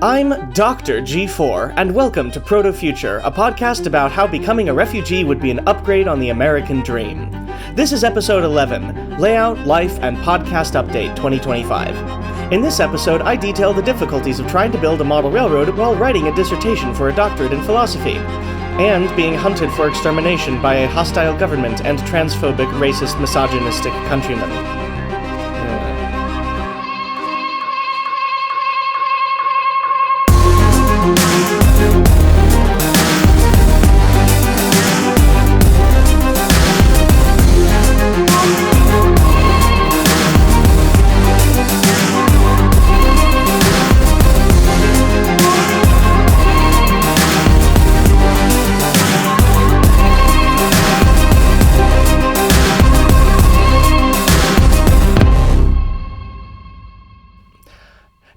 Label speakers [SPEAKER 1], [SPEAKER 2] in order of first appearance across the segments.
[SPEAKER 1] I'm Dr. G4, and welcome to Proto-Future, a podcast about how becoming a refugee would be an upgrade on the American dream. This is episode 11, Layout, Life, and Podcast Update 2025. In this episode, I detail the difficulties of trying to build a model railroad while writing a dissertation for a doctorate in philosophy, and being hunted for extermination by a hostile government and transphobic, racist, misogynistic countrymen.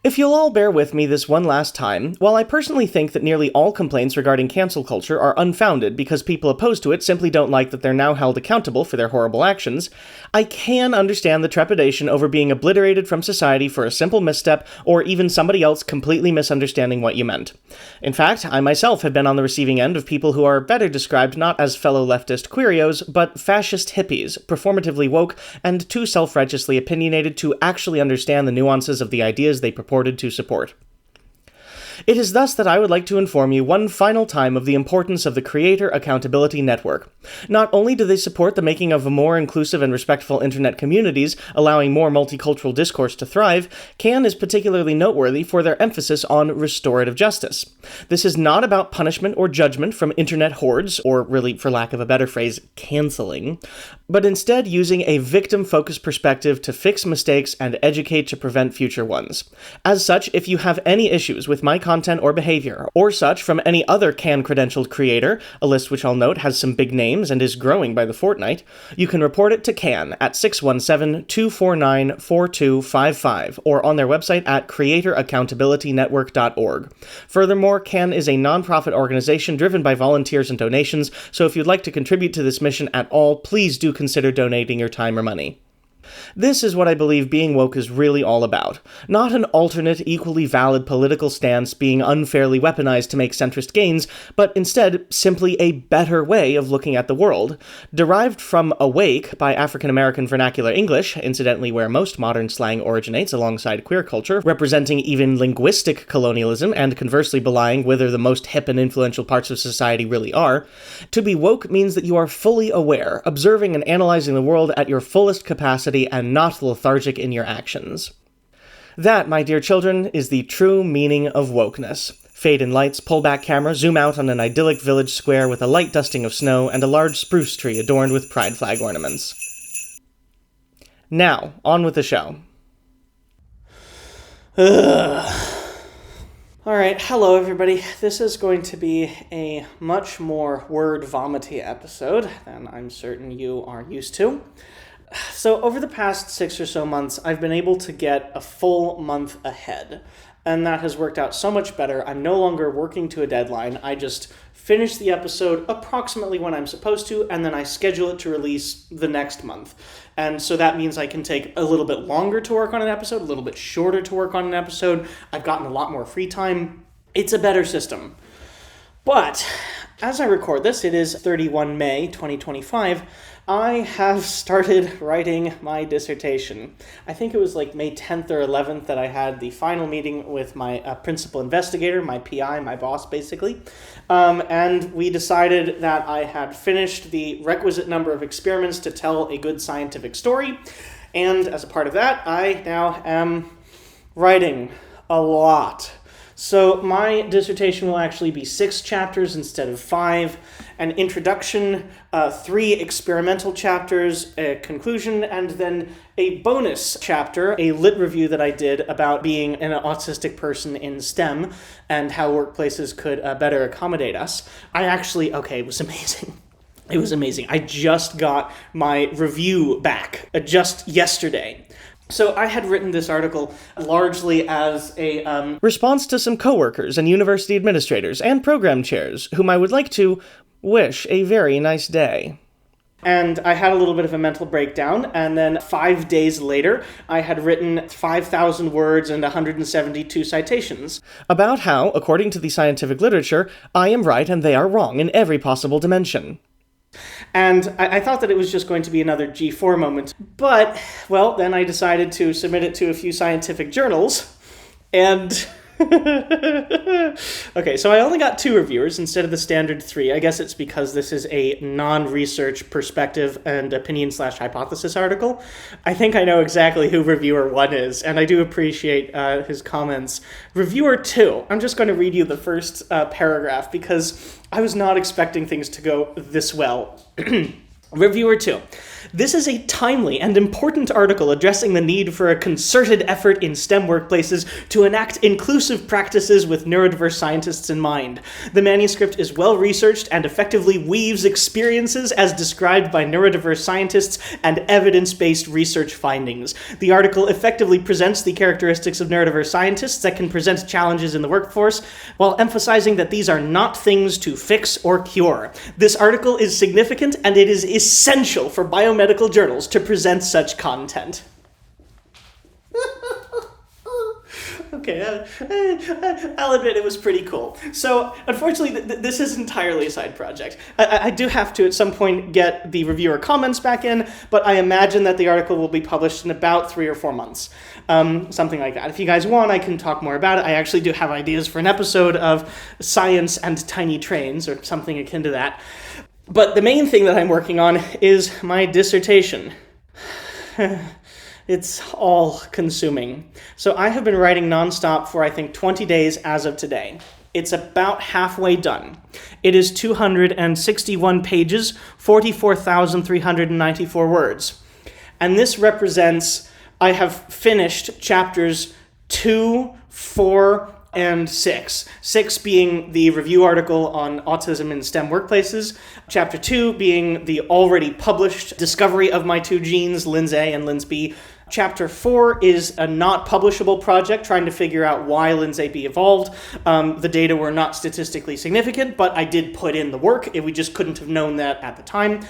[SPEAKER 1] If you'll all bear with me this one last time, while I personally think that nearly all complaints regarding cancel culture are unfounded because people opposed to it simply don't like that they're now held accountable for their horrible actions, I can understand the trepidation over being obliterated from society for a simple misstep or even somebody else completely misunderstanding what you meant. In fact, I myself have been on the receiving end of people who are better described not as fellow leftist queerios, but fascist hippies, performatively woke, and too self-righteously opinionated to actually understand the nuances of the ideas they purported to support. It is thus that I would like to inform you one final time of the importance of the Creator Accountability Network. Not only do they support the making of a more inclusive and respectful internet communities, allowing more multicultural discourse to thrive, CAN is particularly noteworthy for their emphasis on restorative justice. This is not about punishment or judgment from internet hordes, or really, for lack of a better phrase, canceling, but instead using a victim-focused perspective to fix mistakes and educate to prevent future ones. As such, if you have any issues with my content or behavior, or such from any other CAN-credentialed creator, a list which I'll note has some big names and is growing by the fortnight, you can report it to CAN at 617-249-4255, or on their website at creatoraccountabilitynetwork.org. Furthermore, CAN is a non-profit organization driven by volunteers and donations, so if you'd like to contribute to this mission at all, please do consider donating your time or money. This is what I believe being woke is really all about. Not an alternate, equally valid political stance being unfairly weaponized to make centrist gains, but instead simply a better way of looking at the world. Derived from awake by African-American vernacular English, incidentally where most modern slang originates alongside queer culture, representing even linguistic colonialism and conversely belying whither the most hip and influential parts of society really are, to be woke means that you are fully aware, observing and analyzing the world at your fullest capacity and not lethargic in your actions. That, my dear children, is the true meaning of wokeness. Fade in lights, pull back camera, zoom out on an idyllic village square with a light dusting of snow and a large spruce tree adorned with pride flag ornaments. Now, on with the show. Alright, hello everybody. This is going to be a much more word-vomity episode than I'm certain you are used to. So over the past 6 or so months, I've been able to get a full month ahead, and that has worked out so much better. I'm no longer working to a deadline. I just finish the episode approximately when I'm supposed to, and then I schedule it to release the next month. And so that means I can take a little bit longer to work on an episode, a little bit shorter to work on an episode. I've gotten a lot more free time. It's a better system. But as I record this, it is 31 May 2025, I have started writing my dissertation. I think it was like May 10th or 11th that I had the final meeting with my principal investigator, my PI, my boss basically, and we decided that I had finished the requisite number of experiments to tell a good scientific story, and as a part of that, I now am writing a lot. So my dissertation will actually be 6 chapters instead of 5, an introduction, 3 experimental chapters, a conclusion, and then a bonus chapter, a lit review that I did about being an autistic person in STEM and how workplaces could better accommodate us. It was amazing. It was amazing. I just got my review back just yesterday. So I had written this article largely as a response to some coworkers and university administrators and program chairs whom I would like to wish a very nice day. And I had a little bit of a mental breakdown, and then 5 days later, I had written 5,000 words and 172 citations about how, according to the scientific literature, I am right and they are wrong in every possible dimension. And I thought that it was just going to be another G4 moment. But, well, then I decided to submit it to a few scientific journals, and... Okay, so I only got 2 reviewers instead of the standard 3. I guess it's because this is a non-research perspective and opinion/hypothesis article. I think I know exactly who reviewer 1 is, and I do appreciate his comments. Reviewer 2, I'm just going to read you the first paragraph because I was not expecting things to go this well. Reviewer 2. This is a timely and important article addressing the need for a concerted effort in STEM workplaces to enact inclusive practices with neurodiverse scientists in mind. The manuscript is well-researched and effectively weaves experiences as described by neurodiverse scientists and evidence-based research findings. The article effectively presents the characteristics of neurodiverse scientists that can present challenges in the workforce, while emphasizing that these are not things to fix or cure. This article is significant, and it is essential for biomedical journals to present such content. Okay, I'll admit it was pretty cool. So, unfortunately, this is entirely a side project. I do have to, at some point, get the reviewer comments back in, but I imagine that the article will be published in about 3 or 4 months. Something like that. If you guys want, I can talk more about it. I actually do have ideas for an episode of Science and Tiny Trains, or something akin to that. But the main thing that I'm working on is my dissertation. It's all-consuming. So I have been writing nonstop for, I think, 20 days as of today. It's about halfway done. It is 261 pages, 44,394 words. And this represents, I have finished chapters 2, 4, and 6. 6 being the review article on autism in STEM workplaces. Chapter 2 being the already published discovery of my 2 genes, LINS-A and LINS-B. Chapter 4 is a not publishable project trying to figure out why LINS-A-B evolved. The data were not statistically significant, but I did put in the work. We just couldn't have known that at the time.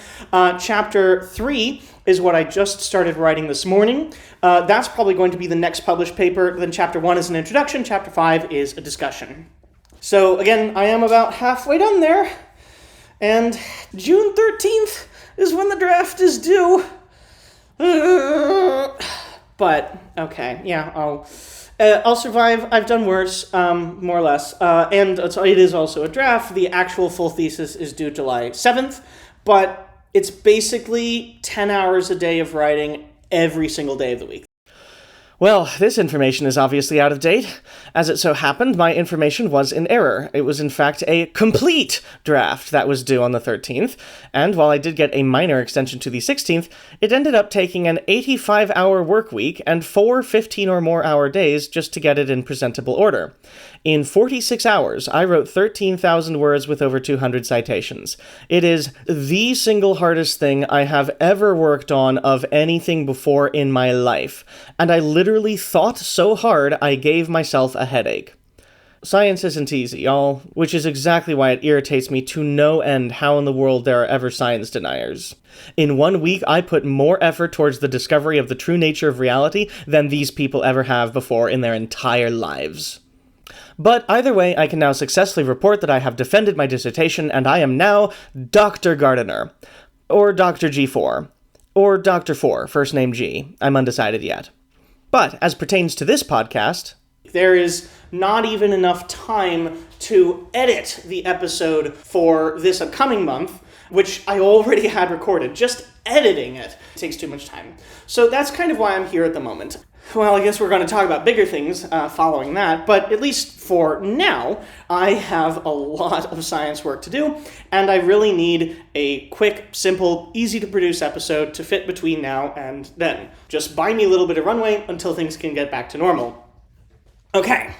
[SPEAKER 1] Chapter 3 is what I just started writing this morning. That's probably going to be the next published paper. Then Chapter 1 is an introduction. Chapter 5 is a discussion. So again, I am about halfway done there. And June 13th is when the draft is due. But, okay, yeah, I'll survive. I've done worse, more or less. And it is also a draft. The actual full thesis is due July 7th, but it's basically 10 hours a day of writing every single day of the week. Well, this information is obviously out of date. As it so happened, my information was in error. It was in fact a complete draft that was due on the 13th, and while I did get a minor extension to the 16th, it ended up taking an 85-hour work week and 4 15 or more hour days just to get it in presentable order. In 46 hours, I wrote 13,000 words with over 200 citations. It is the single hardest thing I have ever worked on of anything before in my life, and I literally thought so hard I gave myself a headache. Science isn't easy, y'all, which is exactly why it irritates me to no end how in the world there are ever science deniers. In 1 week, I put more effort towards the discovery of the true nature of reality than these people ever have before in their entire lives. But either way, I can now successfully report that I have defended my dissertation, and I am now Dr. Gardiner. Or Dr. G4. Or Dr. 4, first name G. I'm undecided yet. But, as pertains to this podcast, there is not even enough time to edit the episode for this upcoming month, which I already had recorded. Just editing it takes too much time. So that's kind of why I'm here at the moment. Well, I guess we're going to talk about bigger things following that, but at least for now, I have a lot of science work to do, and I really need a quick, simple, easy-to-produce episode to fit between now and then. Just buy me a little bit of runway until things can get back to normal. Okay.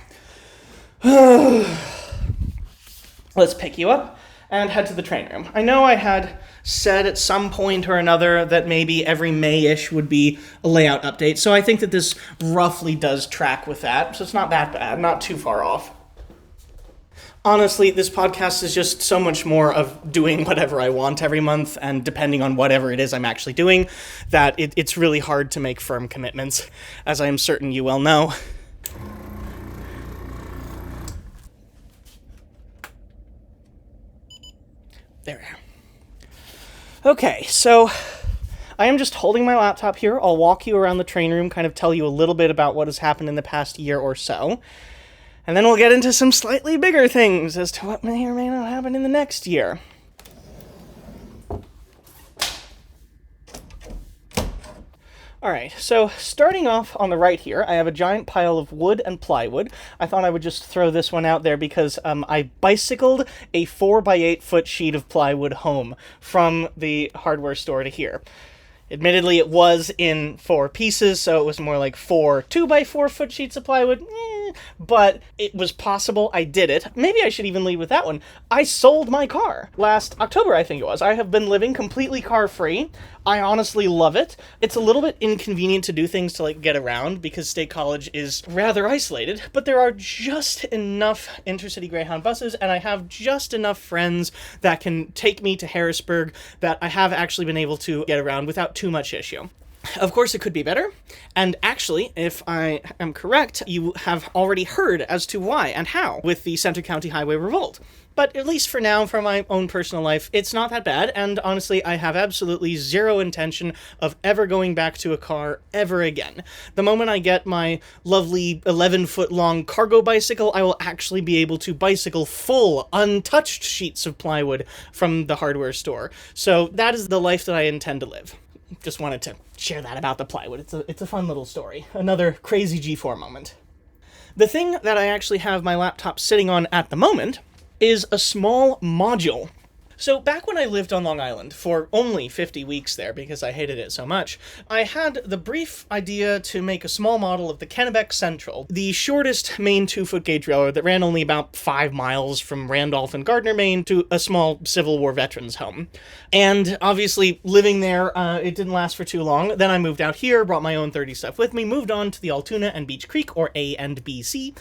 [SPEAKER 1] Let's pick you up and head to the train room. I know I had said at some point or another that maybe every May-ish would be a layout update, so I think that this roughly does track with that, so it's not that bad, not too far off. Honestly, this podcast is just so much more of doing whatever I want every month, and depending on whatever it is I'm actually doing, that it's really hard to make firm commitments, as I am certain you well know. There we are. Okay, so I am just holding my laptop here. I'll walk you around the train room, kind of tell you a little bit about what has happened in the past year or so. And then we'll get into some slightly bigger things as to what may or may not happen in the next year. Alright, so starting off on the right here, I have a giant pile of wood and plywood. I thought I would just throw this one out there because I bicycled a 4x8 foot sheet of plywood home from the hardware store to here. Admittedly, it was in 4 pieces, so it was more like 4 2x4 foot sheets of plywood. But it was possible. I did it. Maybe I should even lead with that one. I sold my car last October, I think it was. I have been living completely car-free. I honestly love it. It's a little bit inconvenient to do things to, like, get around because State College is rather isolated, but there are just enough intercity Greyhound buses, and I have just enough friends that can take me to Harrisburg that I have actually been able to get around without too much issue. Of course, it could be better, and actually, if I am correct, you have already heard as to why and how with the Center County Highway Revolt. But at least for now, for my own personal life, it's not that bad, and honestly, I have absolutely zero intention of ever going back to a car ever again. The moment I get my lovely 11-foot-long cargo bicycle, I will actually be able to bicycle full, untouched sheets of plywood from the hardware store. So that is the life that I intend to live. Just wanted to share that about the plywood. It's a fun little story. Another crazy G4 moment. The thing that I actually have my laptop sitting on at the moment is a small module. So back when I lived on Long Island for only 50 weeks there because I hated it so much, I had the brief idea to make a small model of the Kennebec Central, the shortest Maine 2-foot gauge railroad that ran only about 5 miles from Randolph and Gardner, Maine to a small Civil War veterans home. And obviously living there, it didn't last for too long. Then I moved out here, brought my own 30 stuff with me, moved on to the Altoona and Beach Creek, or A and BC,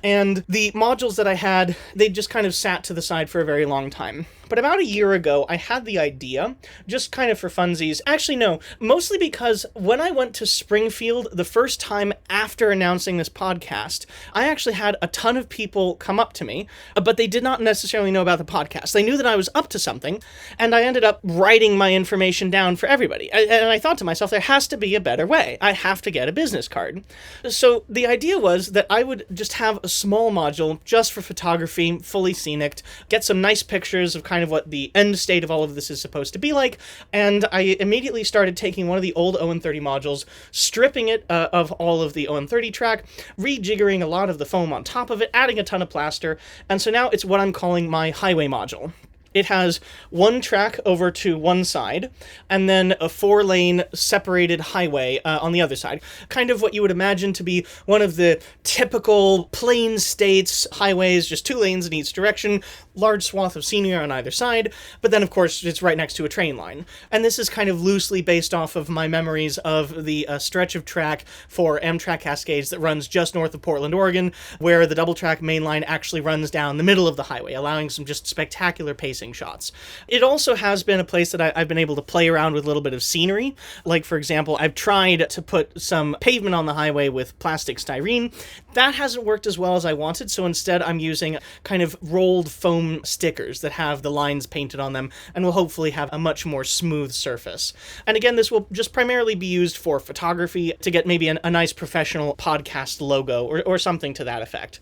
[SPEAKER 1] and the modules that I had, they just kind of sat to the side for a very long time. But about a year ago, I had the idea, just kind of for funsies. Actually, no, mostly because when I went to Springfield the first time after announcing this podcast, I actually had a ton of people come up to me, but they did not necessarily know about the podcast. They knew that I was up to something, and I ended up writing my information down for everybody. And I thought to myself, there has to be a better way. I have to get a business card. So the idea was that I would just have a small module just for photography, fully scenic, get some nice pictures of kind of what the end state of all of this is supposed to be like, and I immediately started taking one of the old OM30 modules, stripping it of all of the OM30 track, rejiggering a lot of the foam on top of it, adding a ton of plaster, and so now it's what I'm calling my highway module. It has one track over to one side, and then a 4-lane separated highway on the other side. Kind of what you would imagine to be one of the typical plain states highways, just 2 lanes in each direction, large swath of scenery on either side, but then of course it's right next to a train line. And this is kind of loosely based off of my memories of the stretch of track for Amtrak Cascades that runs just north of Portland, Oregon, where the double track main line actually runs down the middle of the highway, allowing some just spectacular pacing shots. It also has been a place that I've been able to play around with a little bit of scenery. Like, for example, I've tried to put some pavement on the highway with plastic styrene. That hasn't worked as well as I wanted, so instead I'm using kind of rolled foam stickers that have the lines painted on them and will hopefully have a much more smooth surface. And again, this will just primarily be used for photography to get maybe a nice professional podcast logo or something to that effect.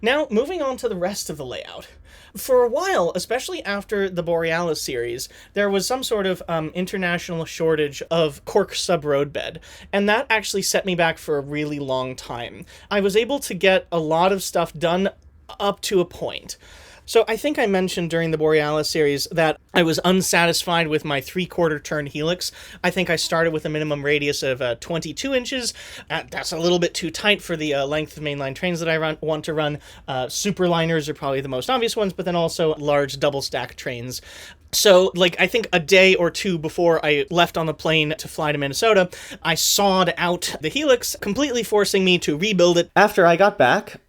[SPEAKER 1] Now, moving on to the rest of the layout. For a while, especially after the Borealis series, there was some sort of international shortage of cork sub-roadbed, and that actually set me back for a really long time. I was able to get a lot of stuff done up to a point. So I think I mentioned during the Borealis series that I was unsatisfied with my 3/4 turn helix. I think I started with a minimum radius of 22 inches. That's a little bit too tight for the length of mainline trains that I want to run. Superliners are probably the most obvious ones, but then also large double stack trains. So, I think a day or two before I left on the plane to fly to Minnesota, I sawed out the helix, completely forcing me to rebuild it. After I got back,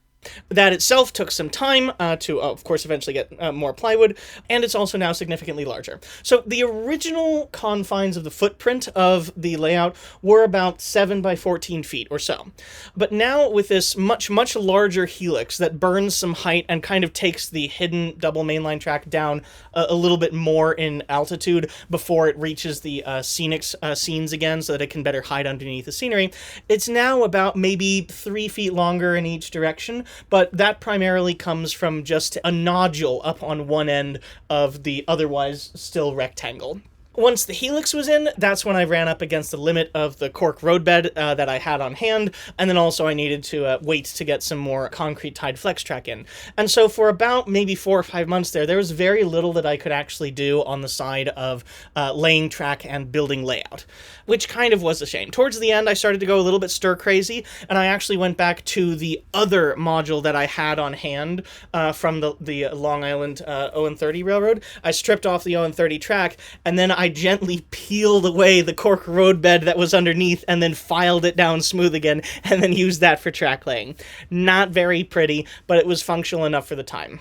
[SPEAKER 1] That itself took some time to, of course, eventually get more plywood, and it's also now significantly larger. So the original confines of the footprint of the layout were about 7 by 14 feet or so. But now with this much, much larger helix that burns some height and kind of takes the hidden double mainline track down a little bit more in altitude before it reaches the scenic scenes again so that it can better hide underneath the scenery, it's now about maybe 3 feet longer in each direction, but that primarily comes from just a nodule up on one end of the otherwise still rectangle. Once the helix was in, that's when I ran up against the limit of the cork roadbed that I had on hand, and then also I needed to wait to get some more concrete tied flex track in. And so for about maybe 4 or 5 months there was very little that I could actually do on the side of laying track and building layout, which kind of was a shame. Towards the end, I started to go a little bit stir crazy, and I actually went back to the other module that I had on hand from the Long Island ON30 Railroad. I stripped off the ON30 track, and then I gently peeled away the cork roadbed that was underneath and then filed it down smooth again and then used that for track laying. Not very pretty, but it was functional enough for the time.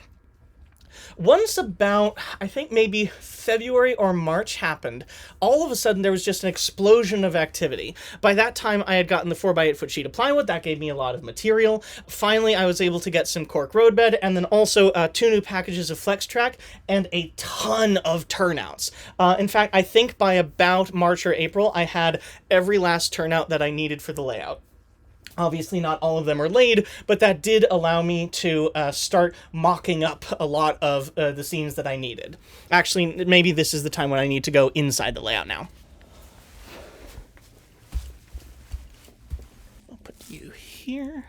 [SPEAKER 1] Once about, I think maybe February or March happened, all of a sudden there was just an explosion of activity. By that time, I had gotten the 4x8 foot sheet of plywood. That gave me a lot of material. Finally, I was able to get some cork roadbed and then also 2 new packages of flex track and a ton of turnouts. In fact, I think by about March or April, I had every last turnout that I needed for the layout. Obviously, not all of them are laid, but that did allow me to start mocking up a lot of the scenes that I needed. Actually, maybe this is the time when I need to go inside the layout now. I'll put you here.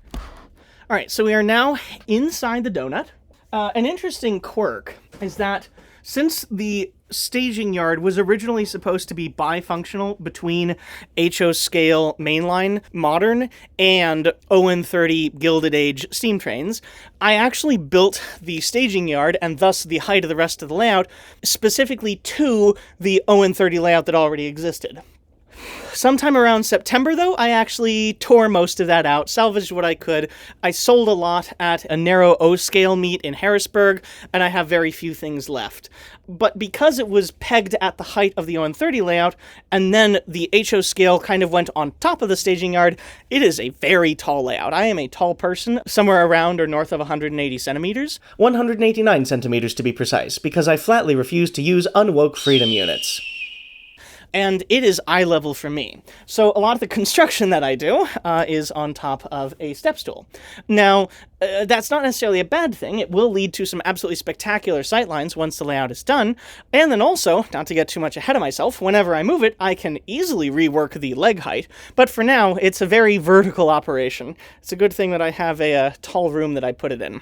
[SPEAKER 1] All right, so we are now inside the donut. An interesting quirk is that since the staging yard was originally supposed to be bifunctional between HO scale mainline modern and ON30 Gilded Age steam trains, I actually built the staging yard and thus the height of the rest of the layout specifically to the ON30 layout that already existed. Sometime around September, though, I actually tore most of that out, salvaged what I could. I sold a lot at a narrow O-scale meet in Harrisburg, and I have very few things left. But because it was pegged at the height of the ON30 layout, and then the HO scale kind of went on top of the staging yard, it is a very tall layout. I am a tall person, somewhere around or north of 180 centimeters. 189 centimeters to be precise, because I flatly refuse to use unwoke freedom units. And it is eye level for me. So a lot of the construction that I do is on top of a step stool. Now, that's not necessarily a bad thing. It will lead to some absolutely spectacular sightlines once the layout is done. And then also, not to get too much ahead of myself, whenever I move it, I can easily rework the leg height. But for now, it's a very vertical operation. It's a good thing that I have a tall room that I put it in.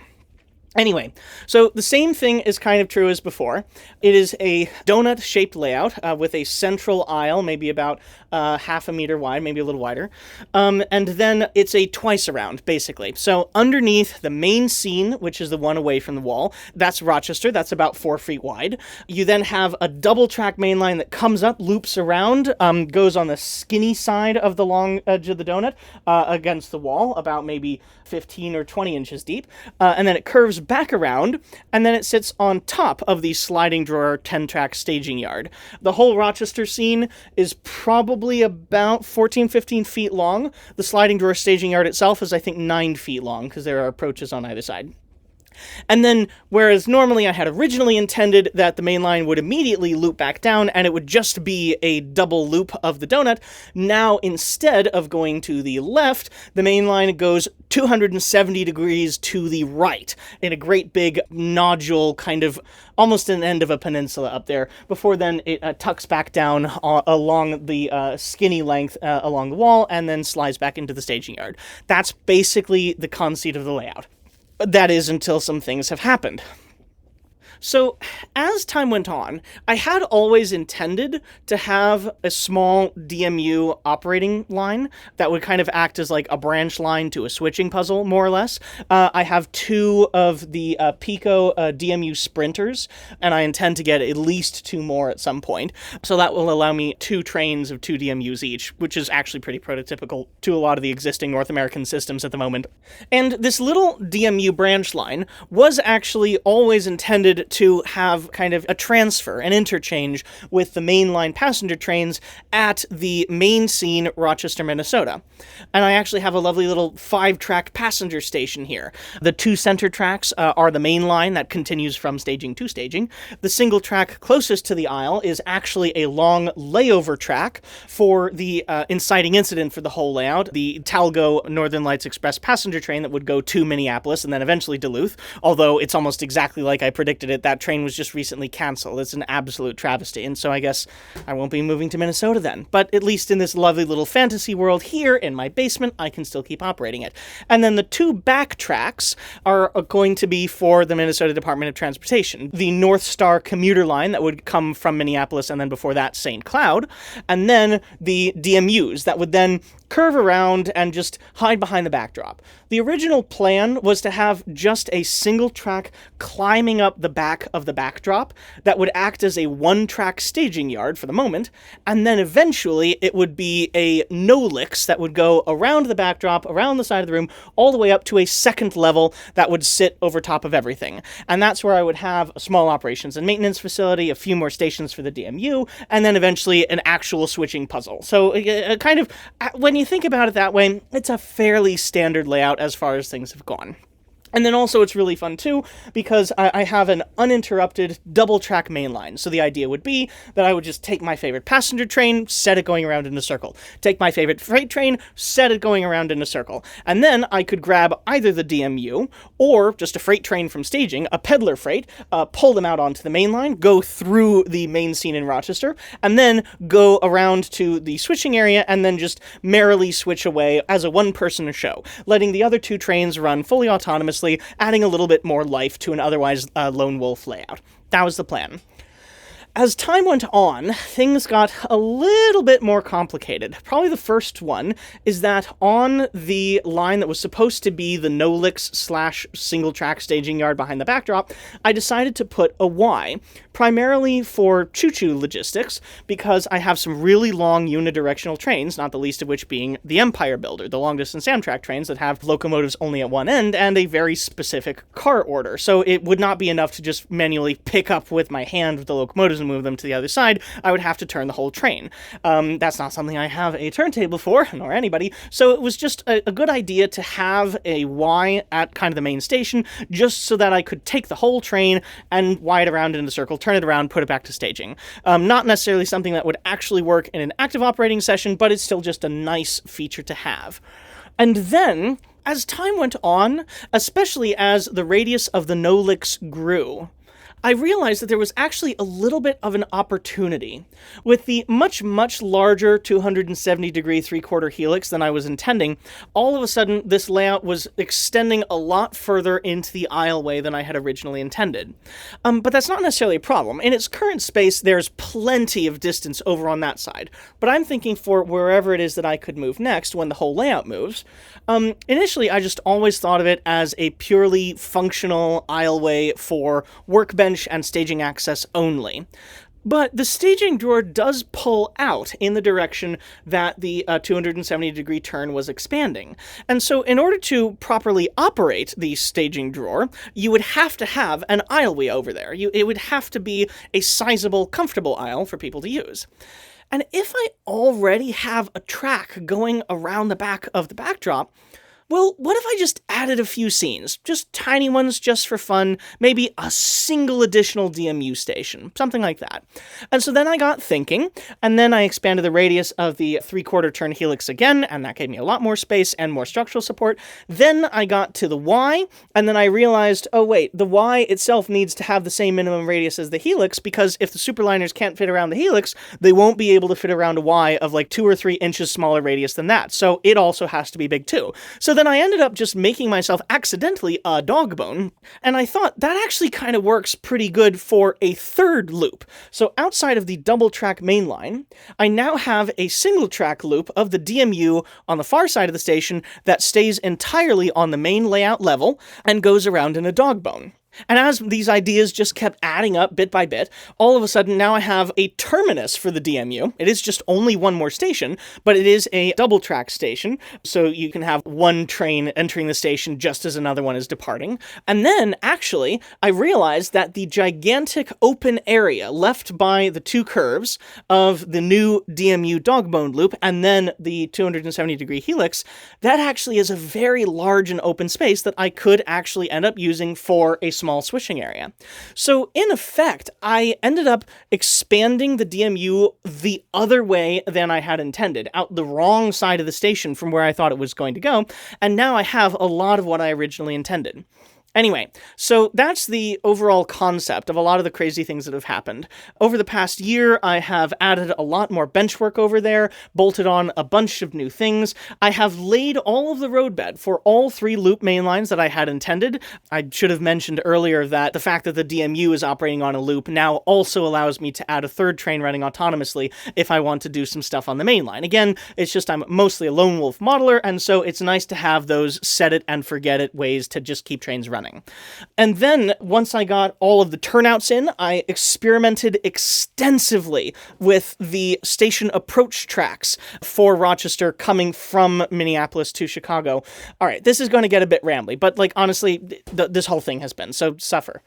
[SPEAKER 1] Anyway, so the same thing is kind of true as before. It is a donut-shaped layout with a central aisle, maybe about half a meter wide, maybe a little wider. And then it's a twice around, basically. So underneath the main scene, which is the one away from the wall, that's Rochester. That's about 4 feet wide. You then have a double-track main line that comes up, loops around, goes on the skinny side of the long edge of the donut against the wall, about maybe 15 or 20 inches deep. And then it curves back around, and then it sits on top of the sliding drawer 10-track staging yard. The whole Rochester scene is probably about 14-15 feet long. The sliding drawer staging yard itself is, I think, 9 feet long, because there are approaches on either side. And then, whereas normally I had originally intended that the main line would immediately loop back down and it would just be a double loop of the donut, now instead of going to the left, the main line goes 270 degrees to the right in a great big nodule, kind of almost an end of a peninsula up there, before then it tucks back down along the skinny length along the wall and then slides back into the staging yard. That's basically the conceit of the layout. That is until some things have happened. So, as time went on, I had always intended to have a small DMU operating line that would kind of act as like a branch line to a switching puzzle, more or less. I have two of the Pico DMU sprinters, and I intend to get at least two more at some point. So that will allow me two trains of two DMUs each, which is actually pretty prototypical to a lot of the existing North American systems at the moment. And this little DMU branch line was actually always intended to have kind of a transfer, an interchange with the mainline passenger trains at the main scene, Rochester, Minnesota. And I actually have a lovely little 5-track passenger station here. The 2 center tracks are the main line that continues from staging to staging. The single track closest to the aisle is actually a long layover track for the inciting incident for the whole layout, the Talgo Northern Lights Express passenger train that would go to Minneapolis and then eventually Duluth, although it's almost exactly like I predicted it. That train was just recently canceled. It's an absolute travesty, and so I guess I won't be moving to Minnesota then. But at least in this lovely little fantasy world here in my basement, I can still keep operating it. And then the 2 back tracks are going to be for the Minnesota Department of Transportation. The North Star commuter line that would come from Minneapolis and then before that St. Cloud, and then the DMUs that would then curve around and just hide behind the backdrop. The original plan was to have just a single track climbing up the back of the backdrop that would act as a 1-track staging yard for the moment, and then eventually it would be a no-licks that would go around the backdrop, around the side of the room, all the way up to a second level that would sit over top of everything. And that's where I would have a small operations and maintenance facility, a few more stations for the DMU, and then eventually an actual switching puzzle. So kind of, when you think about it that way, it's a fairly standard layout as far as things have gone. And then also it's really fun too, because I have an uninterrupted double-track mainline. So the idea would be that I would just take my favorite passenger train, set it going around in a circle. Take my favorite freight train, set it going around in a circle. And then I could grab either the DMU, or just a freight train from staging, a peddler freight, pull them out onto the mainline, go through the main scene in Rochester, and then go around to the switching area, and then just merrily switch away as a one-person show, letting the other 2 trains run fully autonomously, adding a little bit more life to an otherwise lone wolf layout. That was the plan. As time went on, things got a little bit more complicated. Probably the first one is that on the line that was supposed to be the no-licks / single-track staging yard behind the backdrop, I decided to put a Y, primarily for choo-choo logistics, because I have some really long unidirectional trains, not the least of which being the Empire Builder, the long-distance Amtrak trains that have locomotives only at one end and a very specific car order. So it would not be enough to just manually pick up with my hand the locomotives and move them to the other side. I would have to turn the whole train. That's not something I have a turntable for, nor anybody, so it was just a good idea to have a Y at kind of the main station, just so that I could take the whole train and Y it around in a circle, turn it around, put it back to staging. Not necessarily something that would actually work in an active operating session, but it's still just a nice feature to have. And then, as time went on, especially as the radius of the no-licks grew, I realized that there was actually a little bit of an opportunity. With the much, much larger 270-degree 3/4 helix than I was intending, all of a sudden this layout was extending a lot further into the aisleway than I had originally intended. But that's not necessarily a problem. In its current space, there's plenty of distance over on that side. But I'm thinking for wherever it is that I could move next when the whole layout moves. Initially, I just always thought of it as a purely functional aisleway for workbench and staging access only. But the staging drawer does pull out in the direction that the 270-degree turn was expanding. And so in order to properly operate the staging drawer, you would have to have an aisleway over there. It would have to be a sizable, comfortable aisle for people to use. And if I already have a track going around the back of the backdrop, well, what if I just added a few scenes? Just tiny ones, just for fun, maybe a single additional DMU station, something like that. And so then I got thinking, and then I expanded the radius of the 3/4 turn helix again, and that gave me a lot more space and more structural support. Then I got to the Y, and then I realized, oh wait, the Y itself needs to have the same minimum radius as the helix, because if the superliners can't fit around the helix, they won't be able to fit around a Y of like 2 or 3 inches smaller radius than that. So it also has to be big too. So then I ended up just making myself accidentally a dog bone, and I thought that actually kind of works pretty good for a third loop. So outside of the double-track main line, I now have a single-track loop of the DMU on the far side of the station that stays entirely on the main layout level and goes around in a dog bone. And as these ideas just kept adding up bit by bit, all of a sudden now I have a terminus for the DMU. It is just only one more station, but it is a double-track station, so you can have one train entering the station just as another one is departing. And then, actually, I realized that the gigantic open area left by the two curves of the new DMU dogbone loop and then the 270-degree helix, that actually is a very large and open space that I could actually end up using for a small switching area. So in effect, I ended up expanding the DMU the other way than I had intended, out the wrong side of the station from where I thought it was going to go, and now I have a lot of what I originally intended. Anyway, so that's the overall concept of a lot of the crazy things that have happened. Over the past year, I have added a lot more bench work over there, bolted on a bunch of new things. I have laid all of the roadbed for all three loop main lines that I had intended. I should have mentioned earlier that the fact that the DMU is operating on a loop now also allows me to add a third train running autonomously if I want to do some stuff on the main line. Again, it's just I'm mostly a lone wolf modeler, and so it's nice to have those set it and forget it ways to just keep trains running. And then, once I got all of the turnouts in, I experimented extensively with the station approach tracks for Rochester coming from Minneapolis to Chicago. All right, this is going to get a bit rambly, but, honestly, this whole thing has been, so suffer.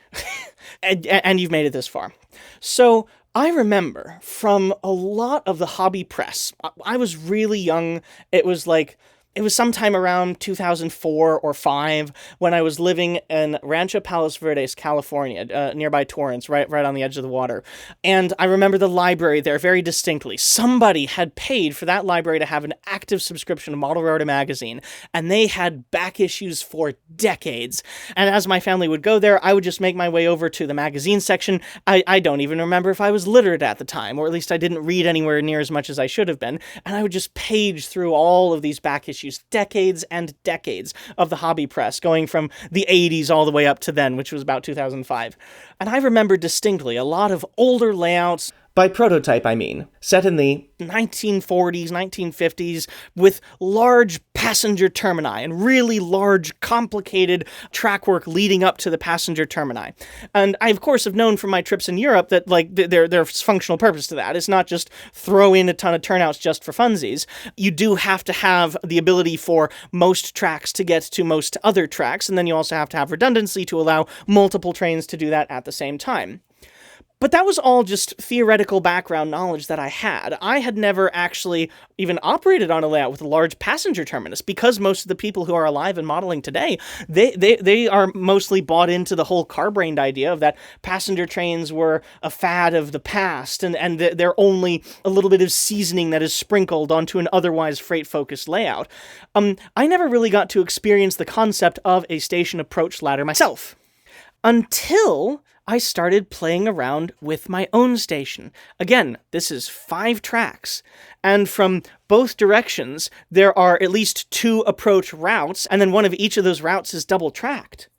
[SPEAKER 1] and you've made it this far. So, I remember from a lot of the hobby press, I was really young. It was sometime around 2004 or 5 when I was living in Rancho Palos Verdes, California, nearby Torrance, right on the edge of the water. And I remember the library there very distinctly. Somebody had paid for that library to have an active subscription to Model Railroad magazine, and they had back issues for decades. And as my family would go there, I would just make my way over to the magazine section. I don't even remember if I was literate at the time, or at least I didn't read anywhere near as much as I should have been. And I would just page through all of these back issues. Decades and decades of the hobby press, going from the 80s all the way up to then, which was about 2005. And I remember distinctly a lot of older layouts, by prototype I mean, set in the 1940s, 1950s, with large passenger termini and really large, complicated track work leading up to the passenger termini. And I, of course, have known from my trips in Europe that, there's functional purpose to that. It's not just throw in a ton of turnouts just for funsies. You do have to have the ability for most tracks to get to most other tracks, and then you also have to have redundancy to allow multiple trains to do that at the same time. But that was all just theoretical background knowledge that I had. I had never actually even operated on a layout with a large passenger terminus, because most of the people who are alive and modeling today, they are mostly bought into the whole car-brained idea of that passenger trains were a fad of the past, and they're only a little bit of seasoning that is sprinkled onto an otherwise freight-focused layout. I never really got to experience the concept of a station approach ladder myself, until I started playing around with my own station. Again, this is 5 tracks, and from both directions, there are at least 2 approach routes, and then one of each of those routes is double-tracked.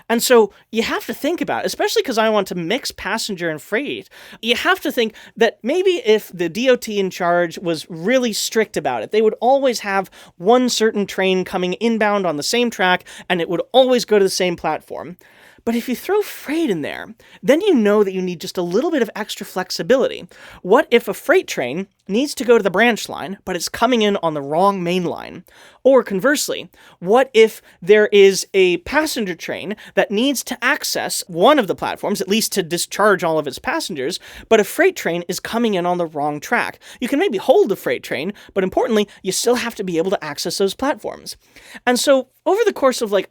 [SPEAKER 1] And so you have to think about it, especially because I want to mix passenger and freight. You have to think that maybe if the DOT in charge was really strict about it, they would always have one certain train coming inbound on the same track, and it would always go to the same platform. But if you throw freight in there, then you know that you need just a little bit of extra flexibility. What if a freight train needs to go to the branch line, but it's coming in on the wrong main line? Or conversely, what if there is a passenger train that needs to access one of the platforms, at least to discharge all of its passengers, but a freight train is coming in on the wrong track? You can maybe hold the freight train, but importantly, you still have to be able to access those platforms. And so over the course of, at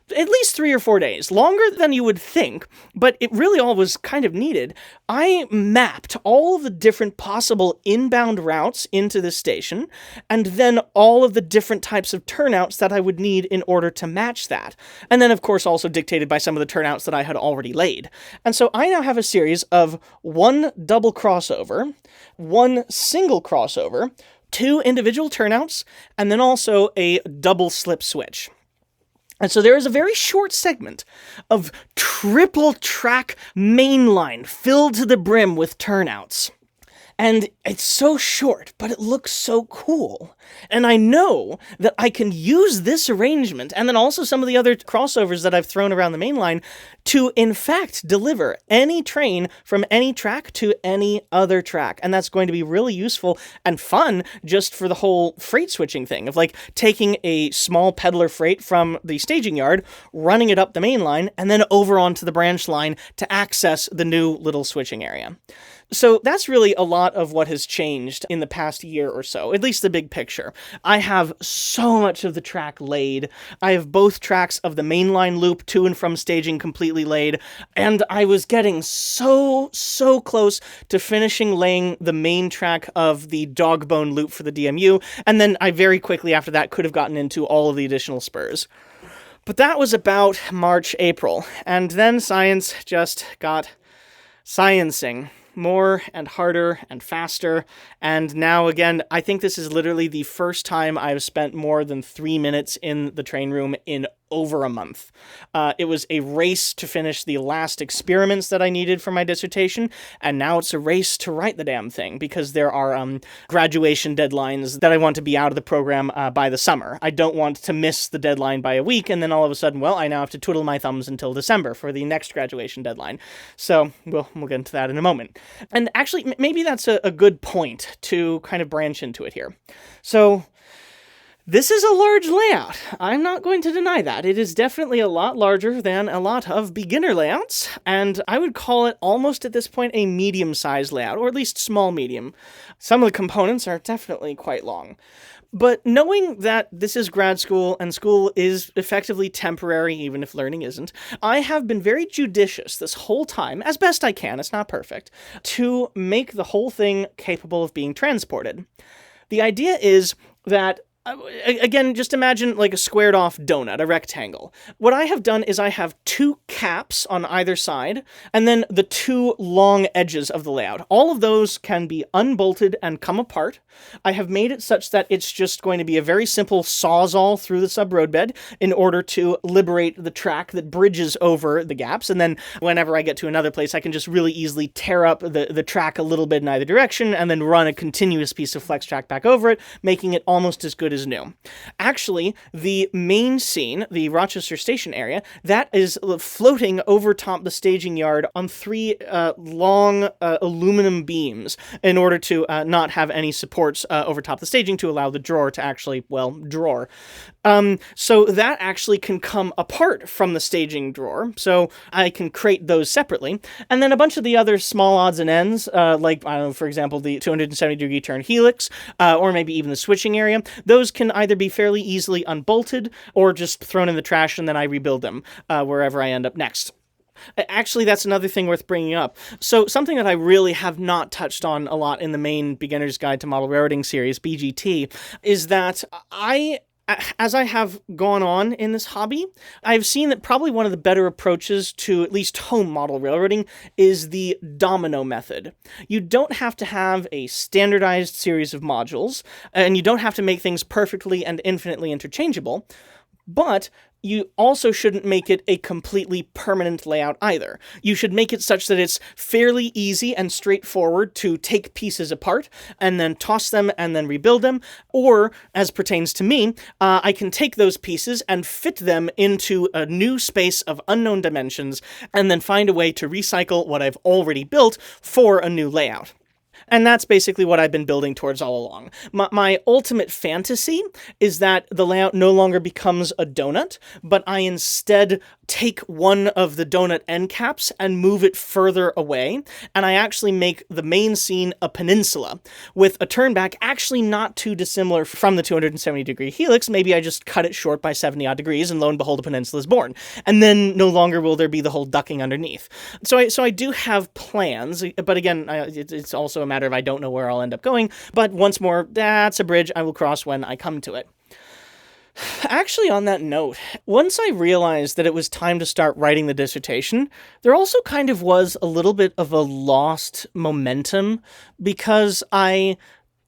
[SPEAKER 1] least 3 or 4 days, longer than you would think, but it really all was kind of needed, I mapped all of the different possible inbound routes into the station, and then all of the different types of turnouts that I would need in order to match that. And then, of course, also dictated by some of the turnouts that I had already laid. And so I now have a series of 1 double crossover, 1 single crossover, 2 individual turnouts, and then also a double slip switch. And so there is a very short segment of triple track mainline filled to the brim with turnouts. And it's so short, but it looks so cool. And I know that I can use this arrangement, and then also some of the other crossovers that I've thrown around the main line, to in fact deliver any train from any track to any other track. And that's going to be really useful and fun just for the whole freight switching thing of like taking a small peddler freight from the staging yard, running it up the main line, and then over onto the branch line to access the new little switching area. So that's really a lot of what has changed in the past year or so, at least the big picture. I have so much of the track laid. I have both tracks of the mainline loop to and from staging completely laid, and I was getting so close to finishing laying the main track of the Dogbone loop for the DMU, and then I very quickly after that could have gotten into all of the additional spurs. But that was about March, April, and then science just got sciencing. More and harder and faster, and now again, I think this is literally the first time I've spent more than 3 minutes in the train room in over a month. It was a race to finish the last experiments that I needed for my dissertation, and now it's a race to write the damn thing, because there are graduation deadlines that I want to be out of the program by the summer. I don't want to miss the deadline by a week, and then all of a sudden, well, I now have to twiddle my thumbs until December for the next graduation deadline. So, we'll get into that in a moment. And actually, maybe that's a good point to kind of branch into it here. So, this is a large layout. I'm not going to deny that. It is definitely a lot larger than a lot of beginner layouts, and I would call it almost at this point a medium-sized layout, or at least small-medium. Some of the components are definitely quite long. But knowing that this is grad school and school is effectively temporary, even if learning isn't, I have been very judicious this whole time, as best I can, it's not perfect, to make the whole thing capable of being transported. The idea is that again, just imagine like a squared off donut, a rectangle. What I have done is I have 2 caps on either side, and then the 2 long edges of the layout. All of those can be unbolted and come apart. I have made it such that it's just going to be a very simple sawzall through the sub-road bed in order to liberate the track that bridges over the gaps, and then whenever I get to another place, I can just really easily tear up the track a little bit in either direction, and then run a continuous piece of flex track back over it, making it almost as good as new. Actually, the main scene, the Rochester Station area, that is floating over top the staging yard on 3 long aluminum beams in order to not have any supports over top the staging to allow the drawer to actually, well, drawer. So that actually can come apart from the staging drawer, so I can crate those separately. And then a bunch of the other small odds and ends, like, I don't know, for example, the 270-degree turn helix, or maybe even the switching area, those can either be fairly easily unbolted or just thrown in the trash and then I rebuild them wherever I end up next. Actually, that's another thing worth bringing up. So something that I really have not touched on a lot in the main Beginner's Guide to Model Railroading series, BGT, is that as I have gone on in this hobby, I've seen that probably one of the better approaches to at least home model railroading is the domino method. You don't have to have a standardized series of modules, and you don't have to make things perfectly and infinitely interchangeable, but you also shouldn't make it a completely permanent layout either. You should make it such that it's fairly easy and straightforward to take pieces apart and then toss them and then rebuild them, or, as pertains to me, I can take those pieces and fit them into a new space of unknown dimensions and then find a way to recycle what I've already built for a new layout. And that's basically what I've been building towards all along. My ultimate fantasy is that the layout no longer becomes a donut, but I instead take one of the donut end caps and move it further away, and I actually make the main scene a peninsula, with a turnback actually not too dissimilar from the 270-degree helix. Maybe I just cut it short by 70-odd degrees, and lo and behold, a peninsula is born. And then no longer will there be the whole ducking underneath. So I do have plans, but again, it's also a matter of I don't know where I'll end up going, but once more, that's a bridge I will cross when I come to it. Actually, on that note, once I realized that it was time to start writing the dissertation, there also kind of was a little bit of a lost momentum, because I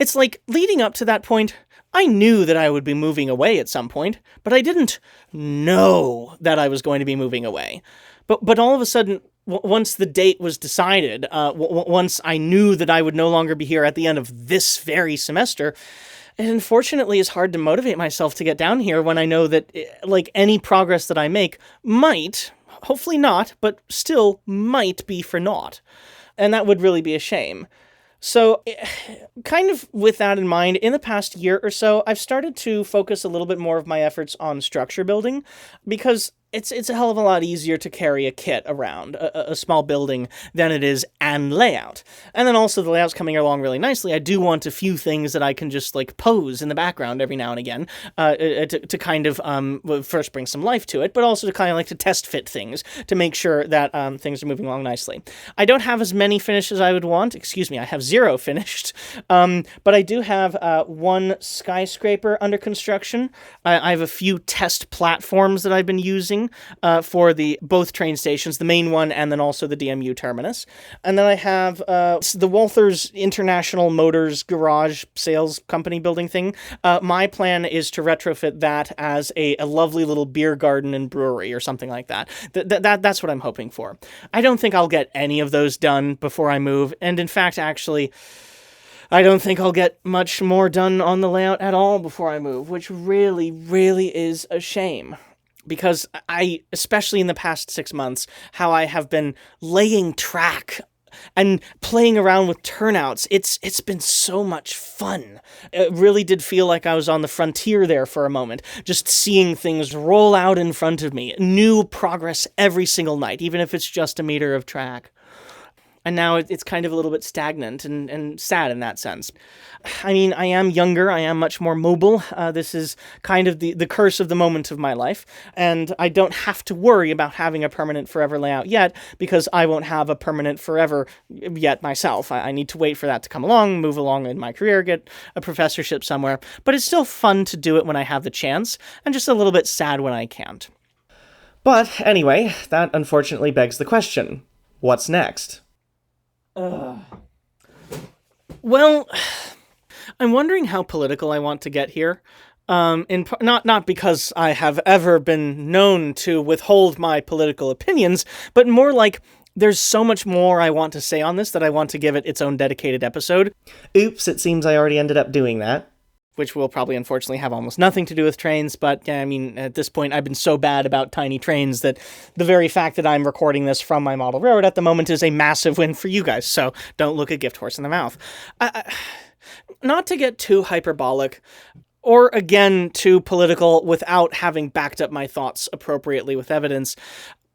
[SPEAKER 1] It's like, leading up to that point, I knew that I would be moving away at some point, but I didn't know that I was going to be moving away. But all of a sudden, once the date was decided, once I knew that I would no longer be here at the end of this very semester, it unfortunately is hard to motivate myself to get down here when I know that, like, any progress that I make might, hopefully not, but still might be for naught. And that would really be a shame. So, kind of with that in mind, in the past year or so, I've started to focus a little bit more of my efforts on structure building, because it's a hell of a lot easier to carry a kit around, a small building, than it is and layout. And then also the layout's coming along really nicely. I do want a few things that I can just like pose in the background every now and again, to kind of first bring some life to it, but also to kind of like to test fit things to make sure that things are moving along nicely. I don't have as many finishes as I would want. Excuse me, I have 0 finished. But I do have 1 skyscraper under construction. I have a few test platforms that I've been using for both train stations, the main one and then also the DMU terminus. And then I have the Walthers International Motors Garage Sales Company building thing. My plan is to retrofit that as a lovely little beer garden and brewery or something like that. That's what I'm hoping for. I don't think I'll get any of those done before I move, and in fact, actually, I don't think I'll get much more done on the layout at all before I move, which really, really is a shame. Because I, especially in the past 6 months, how I have been laying track and playing around with turnouts, it's been so much fun. It really did feel like I was on the frontier there for a moment, just seeing things roll out in front of me, new progress every single night, even if it's just a meter of track. And now it's kind of a little bit stagnant and sad in that sense. I mean, I am younger, I am much more mobile. This is kind of the curse of the moment of my life. And I don't have to worry about having a permanent forever layout yet, because I won't have a permanent forever yet myself. I need to wait for that to come along, move along in my career, get a professorship somewhere. But it's still fun to do it when I have the chance, and just a little bit sad when I can't. But anyway, that unfortunately begs the question, what's next? Well, I'm wondering how political I want to get here. Not because I have ever been known to withhold my political opinions, but more like there's so much more I want to say on this that I want to give it its own dedicated episode. Oops, it seems I already ended up doing that. Which will probably unfortunately have almost nothing to do with trains, but I mean, at this point, I've been so bad about tiny trains that the very fact that I'm recording this from my model railroad at the moment is a massive win for you guys, so don't look a gift horse in the mouth. Not to get too hyperbolic, or again, too political without having backed up my thoughts appropriately with evidence,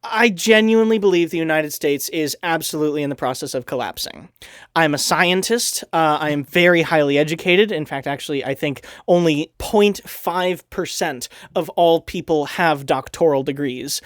[SPEAKER 1] I genuinely believe the United States is absolutely in the process of collapsing. I'm a scientist. I am very highly educated. In fact, actually, I think only 0.5% of all people have doctoral degrees.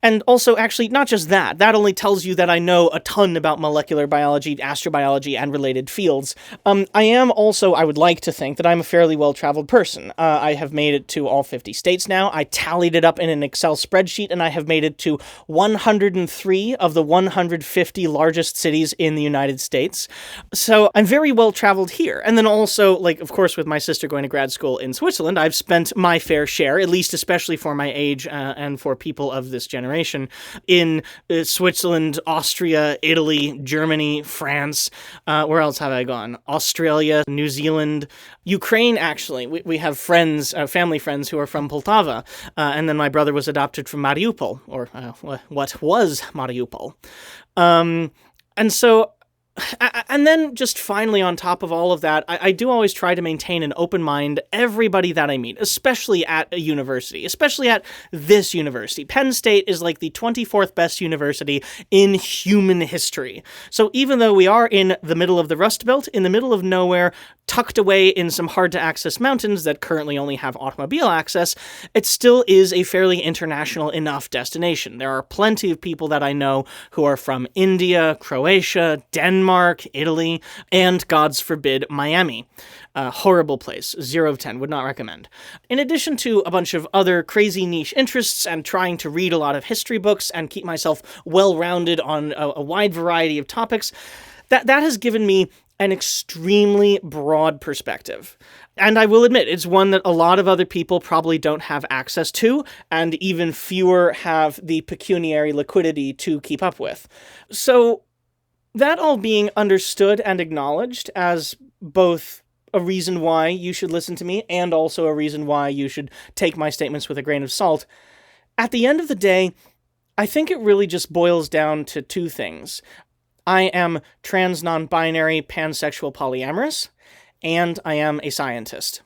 [SPEAKER 1] And also, actually, not just that. That only tells you that I know a ton about molecular biology, astrobiology, and related fields. I am also, I would like to think, that I'm a fairly well-traveled person. I have made it to all 50 states now. I tallied it up in an Excel spreadsheet, and I have made it to 103 of the 150 largest cities in the United States. So I'm very well-traveled here. And then also, like, of course, with my sister going to grad school in Switzerland, I've spent my fair share, at least especially for my age and for people of this generation, in Switzerland, Austria, Italy, Germany, France. Where else have I gone? Australia, New Zealand, Ukraine, actually. We have friends, family friends who are from Poltava. And then my brother was adopted from Mariupol, or what was Mariupol. And so... And then just finally on top of all of that, I do always try to maintain an open mind everybody that I meet, especially at a university, especially at this university. Penn State is like the 24th best university in human history. So even though we are in the middle of the Rust Belt, in the middle of nowhere, tucked away in some hard-to-access mountains that currently only have automobile access, it still is a fairly international enough destination. There are plenty of people that I know who are from India, Croatia, Denmark, Italy, and, God's forbid, Miami. Horrible place. 0 of 10. Would not recommend. In addition to a bunch of other crazy niche interests and trying to read a lot of history books and keep myself well-rounded on a wide variety of topics, that has given me an extremely broad perspective. And I will admit, it's one that a lot of other people probably don't have access to, and even fewer have the pecuniary liquidity to keep up with. So, that all being understood and acknowledged as both a reason why you should listen to me and also a reason why you should take my statements with a grain of salt, at the end of the day, I think it really just boils down to two things. I am trans, non-binary, pansexual, polyamorous, and I am a scientist.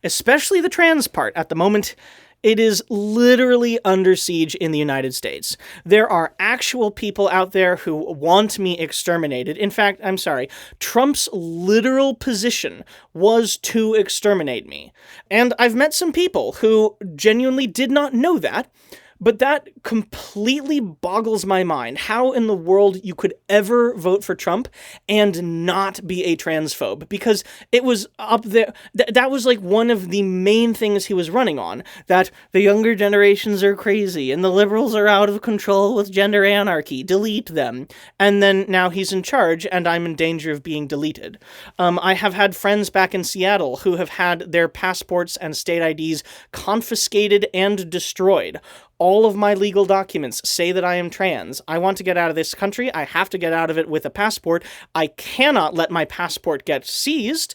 [SPEAKER 1] Especially the trans part. At the moment, it is literally under siege in the United States. There are actual people out there who want me exterminated. In fact, I'm sorry, Trump's literal position was to exterminate me. And I've met some people who genuinely did not know that, but that completely boggles my mind. How in the world you could ever vote for Trump and not be a transphobe? Because it was up there. That was like one of the main things he was running on. That the younger generations are crazy and the liberals are out of control with gender anarchy. Delete them. And then now he's in charge and I'm in danger of being deleted. I have had friends back in Seattle who have had their passports and state IDs confiscated and destroyed. All of my legal documents say that I am trans. I want to get out of this country. I have to get out of it with a passport. I cannot let my passport get seized.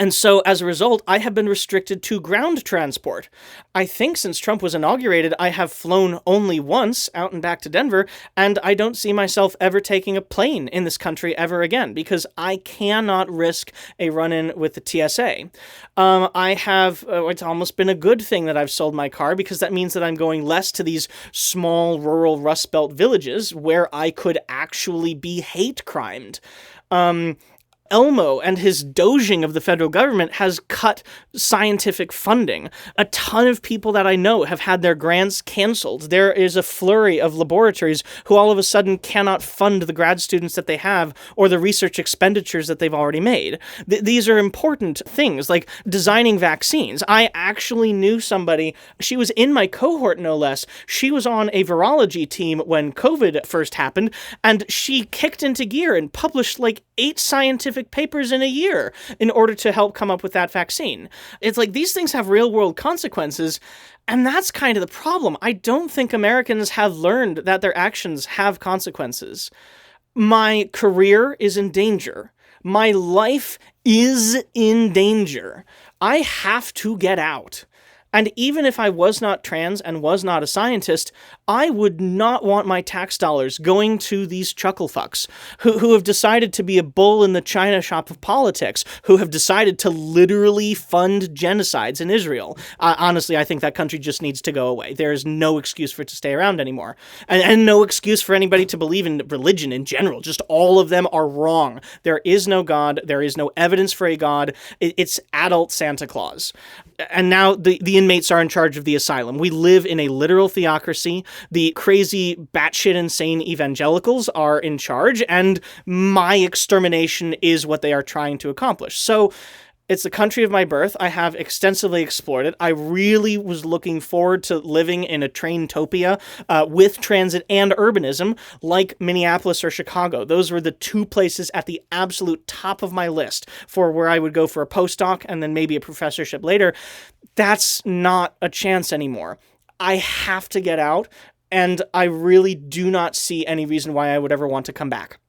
[SPEAKER 1] And so, as a result, I have been restricted to ground transport. I think since Trump was inaugurated, I have flown only once out and back to Denver, and I don't see myself ever taking a plane in this country ever again, because I cannot risk a run-in with the TSA. It's almost been a good thing that I've sold my car, because that means that I'm going less to these small, rural Rust Belt villages where I could actually be hate crimed. Elmo and his doging of the federal government has cut scientific funding. A ton of people that I know have had their grants canceled. There is a flurry of laboratories who all of a sudden cannot fund the grad students that they have or the research expenditures that they've already made. These are important things, like designing vaccines. I actually knew somebody, she was in my cohort no less. She was on a virology team when COVID first happened, and she kicked into gear and published like 8 scientific papers in a year in order to help come up with that vaccine. It's like these things have real world consequences, and that's kind of the problem. I don't think Americans have learned that their actions have consequences. My career is in danger. My life is in danger. I have to get out. And even if I was not trans and was not a scientist, I would not want my tax dollars going to these chucklefucks who have decided to be a bull in the china shop of politics, who have decided to literally fund genocides in Israel. Honestly, I think that country just needs to go away. There is no excuse for it to stay around anymore. And no excuse for anybody to believe in religion in general. Just all of them are wrong. There is no God. There is no evidence for a God. It's adult Santa Claus. And now the inmates are in charge of the asylum. We live in a literal theocracy. The crazy, batshit insane evangelicals are in charge, and my extermination is what they are trying to accomplish. So it's the country of my birth. I have extensively explored it. I really was looking forward to living in a train-topia with transit and urbanism like Minneapolis or Chicago. Those were the 2 places at the absolute top of my list for where I would go for a postdoc and then maybe a professorship later. That's not a chance anymore. I have to get out, and I really do not see any reason why I would ever want to come back.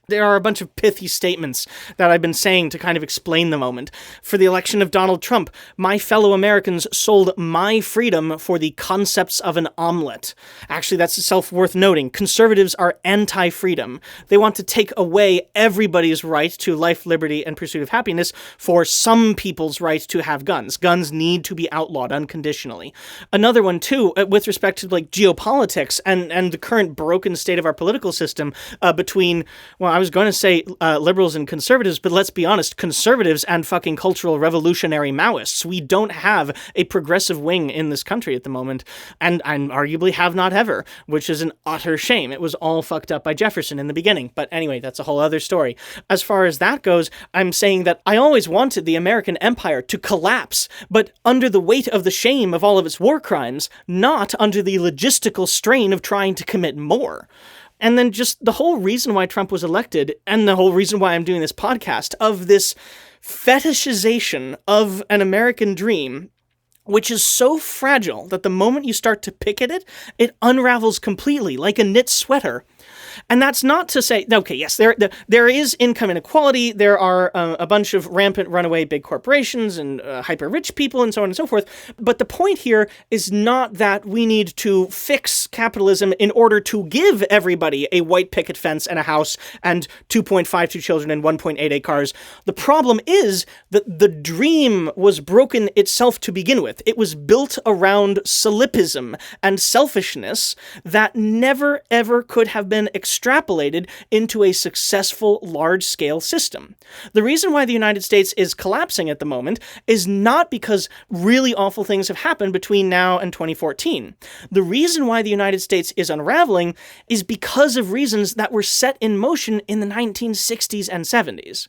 [SPEAKER 1] There are a bunch of pithy statements that I've been saying to kind of explain the moment. For the election of Donald Trump, my fellow Americans sold my freedom for the concepts of an omelet. Actually, that's self-worth noting. Conservatives are anti-freedom. They want to take away everybody's right to life, liberty, and pursuit of happiness for some people's right to have guns. Guns need to be outlawed unconditionally. Another one, too, with respect to like geopolitics and the current broken state of our political system between, well, I was going to say liberals and conservatives, but let's be honest, conservatives and fucking cultural revolutionary Maoists. We don't have a progressive wing in this country at the moment, and arguably have not ever, which is an utter shame. It was all fucked up by Jefferson in the beginning, but anyway, that's a whole other story. As far as that goes, I'm saying that I always wanted the American empire to collapse, but under the weight of the shame of all of its war crimes, not under the logistical strain of trying to commit more. And then just the whole reason why Trump was elected, and the whole reason why I'm doing this podcast, of this fetishization of an American dream, which is so fragile that the moment you start to pick at it, it unravels completely, like a knit sweater. And that's not to say, okay, yes, there is income inequality. There are a bunch of rampant runaway big corporations and hyper-rich people and so on and so forth. But the point here is not that we need to fix capitalism in order to give everybody a white picket fence and a house and 2.52 children and 1.88 cars. The problem is that the dream was broken itself to begin with. It was built around solipsism and selfishness that never, ever could have been extrapolated into a successful large-scale system. The reason why the United States is collapsing at the moment is not because really awful things have happened between now and 2014. The reason why the United States is unraveling is because of reasons that were set in motion in the 1960s and 70s.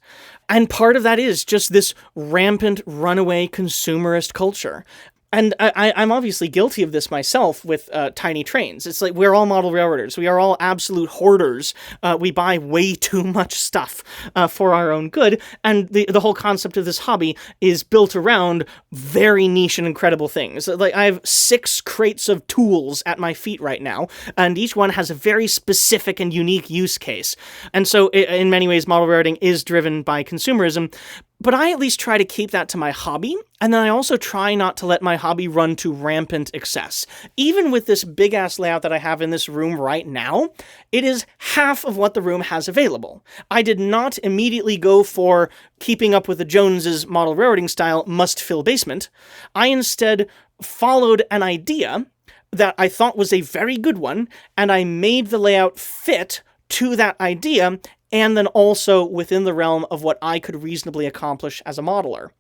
[SPEAKER 1] And part of that is just this rampant runaway consumerist culture. And I'm obviously guilty of this myself with tiny trains. It's like we're all model railroaders. We are all absolute hoarders. We buy way too much stuff for our own good. And the whole concept of this hobby is built around very niche and incredible things. Like I have 6 crates of tools at my feet right now, and each one has a very specific and unique use case. And so in many ways, model railroading is driven by consumerism. But I at least try to keep that to my hobby, and then I also try not to let my hobby run to rampant excess. Even with this big-ass layout that I have in this room right now, it is half of what the room has available. I did not immediately go for keeping up with the Joneses model railroading style must-fill basement. I instead followed an idea that I thought was a very good one, and I made the layout fit to that idea, and then also within the realm of what I could reasonably accomplish as a modeler.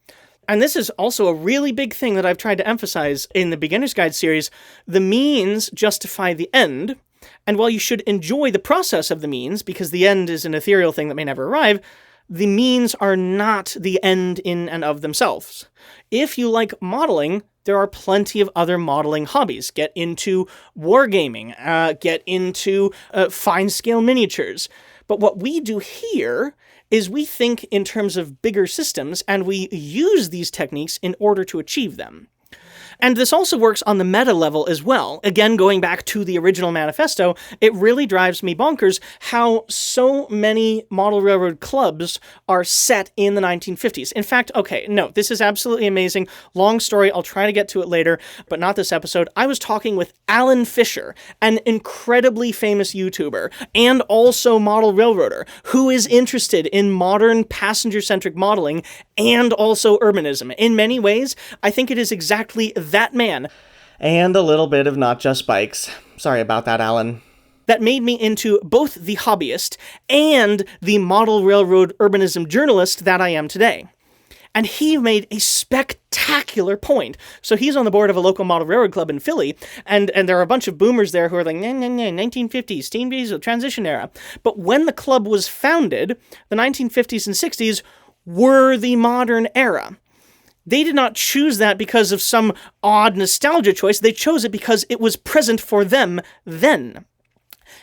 [SPEAKER 1] And this is also a really big thing that I've tried to emphasize in the Beginner's Guide series. The means justify the end, and while you should enjoy the process of the means, because the end is an ethereal thing that may never arrive, the means are not the end in and of themselves. If you like modeling, there are plenty of other modeling hobbies. Get into wargaming, get into fine-scale miniatures. But what we do here is we think in terms of bigger systems, and we use these techniques in order to achieve them. And this also works on the meta level as well. Again, going back to the original manifesto, it really drives me bonkers how so many model railroad clubs are set in the 1950s. In fact, okay, no, this is absolutely amazing. Long story, I'll try to get to it later, but not this episode. I was talking with Alan Fisher, an incredibly famous YouTuber, and also model railroader, who is interested in modern passenger-centric modeling and also urbanism. In many ways, I think it is exactly that man, and a little bit of not just bikes. Sorry about that, Alan. That made me into both the hobbyist and the model railroad urbanism journalist that I am today. And he made a spectacular point. So he's on the board of a local model railroad club in Philly, and there are a bunch of boomers there who are like, 1950s, steam diesel, transition era. But when the club was founded, the 1950s and 60s were the modern era. They did not choose that because of some odd nostalgia choice. They chose it because it was present for them then.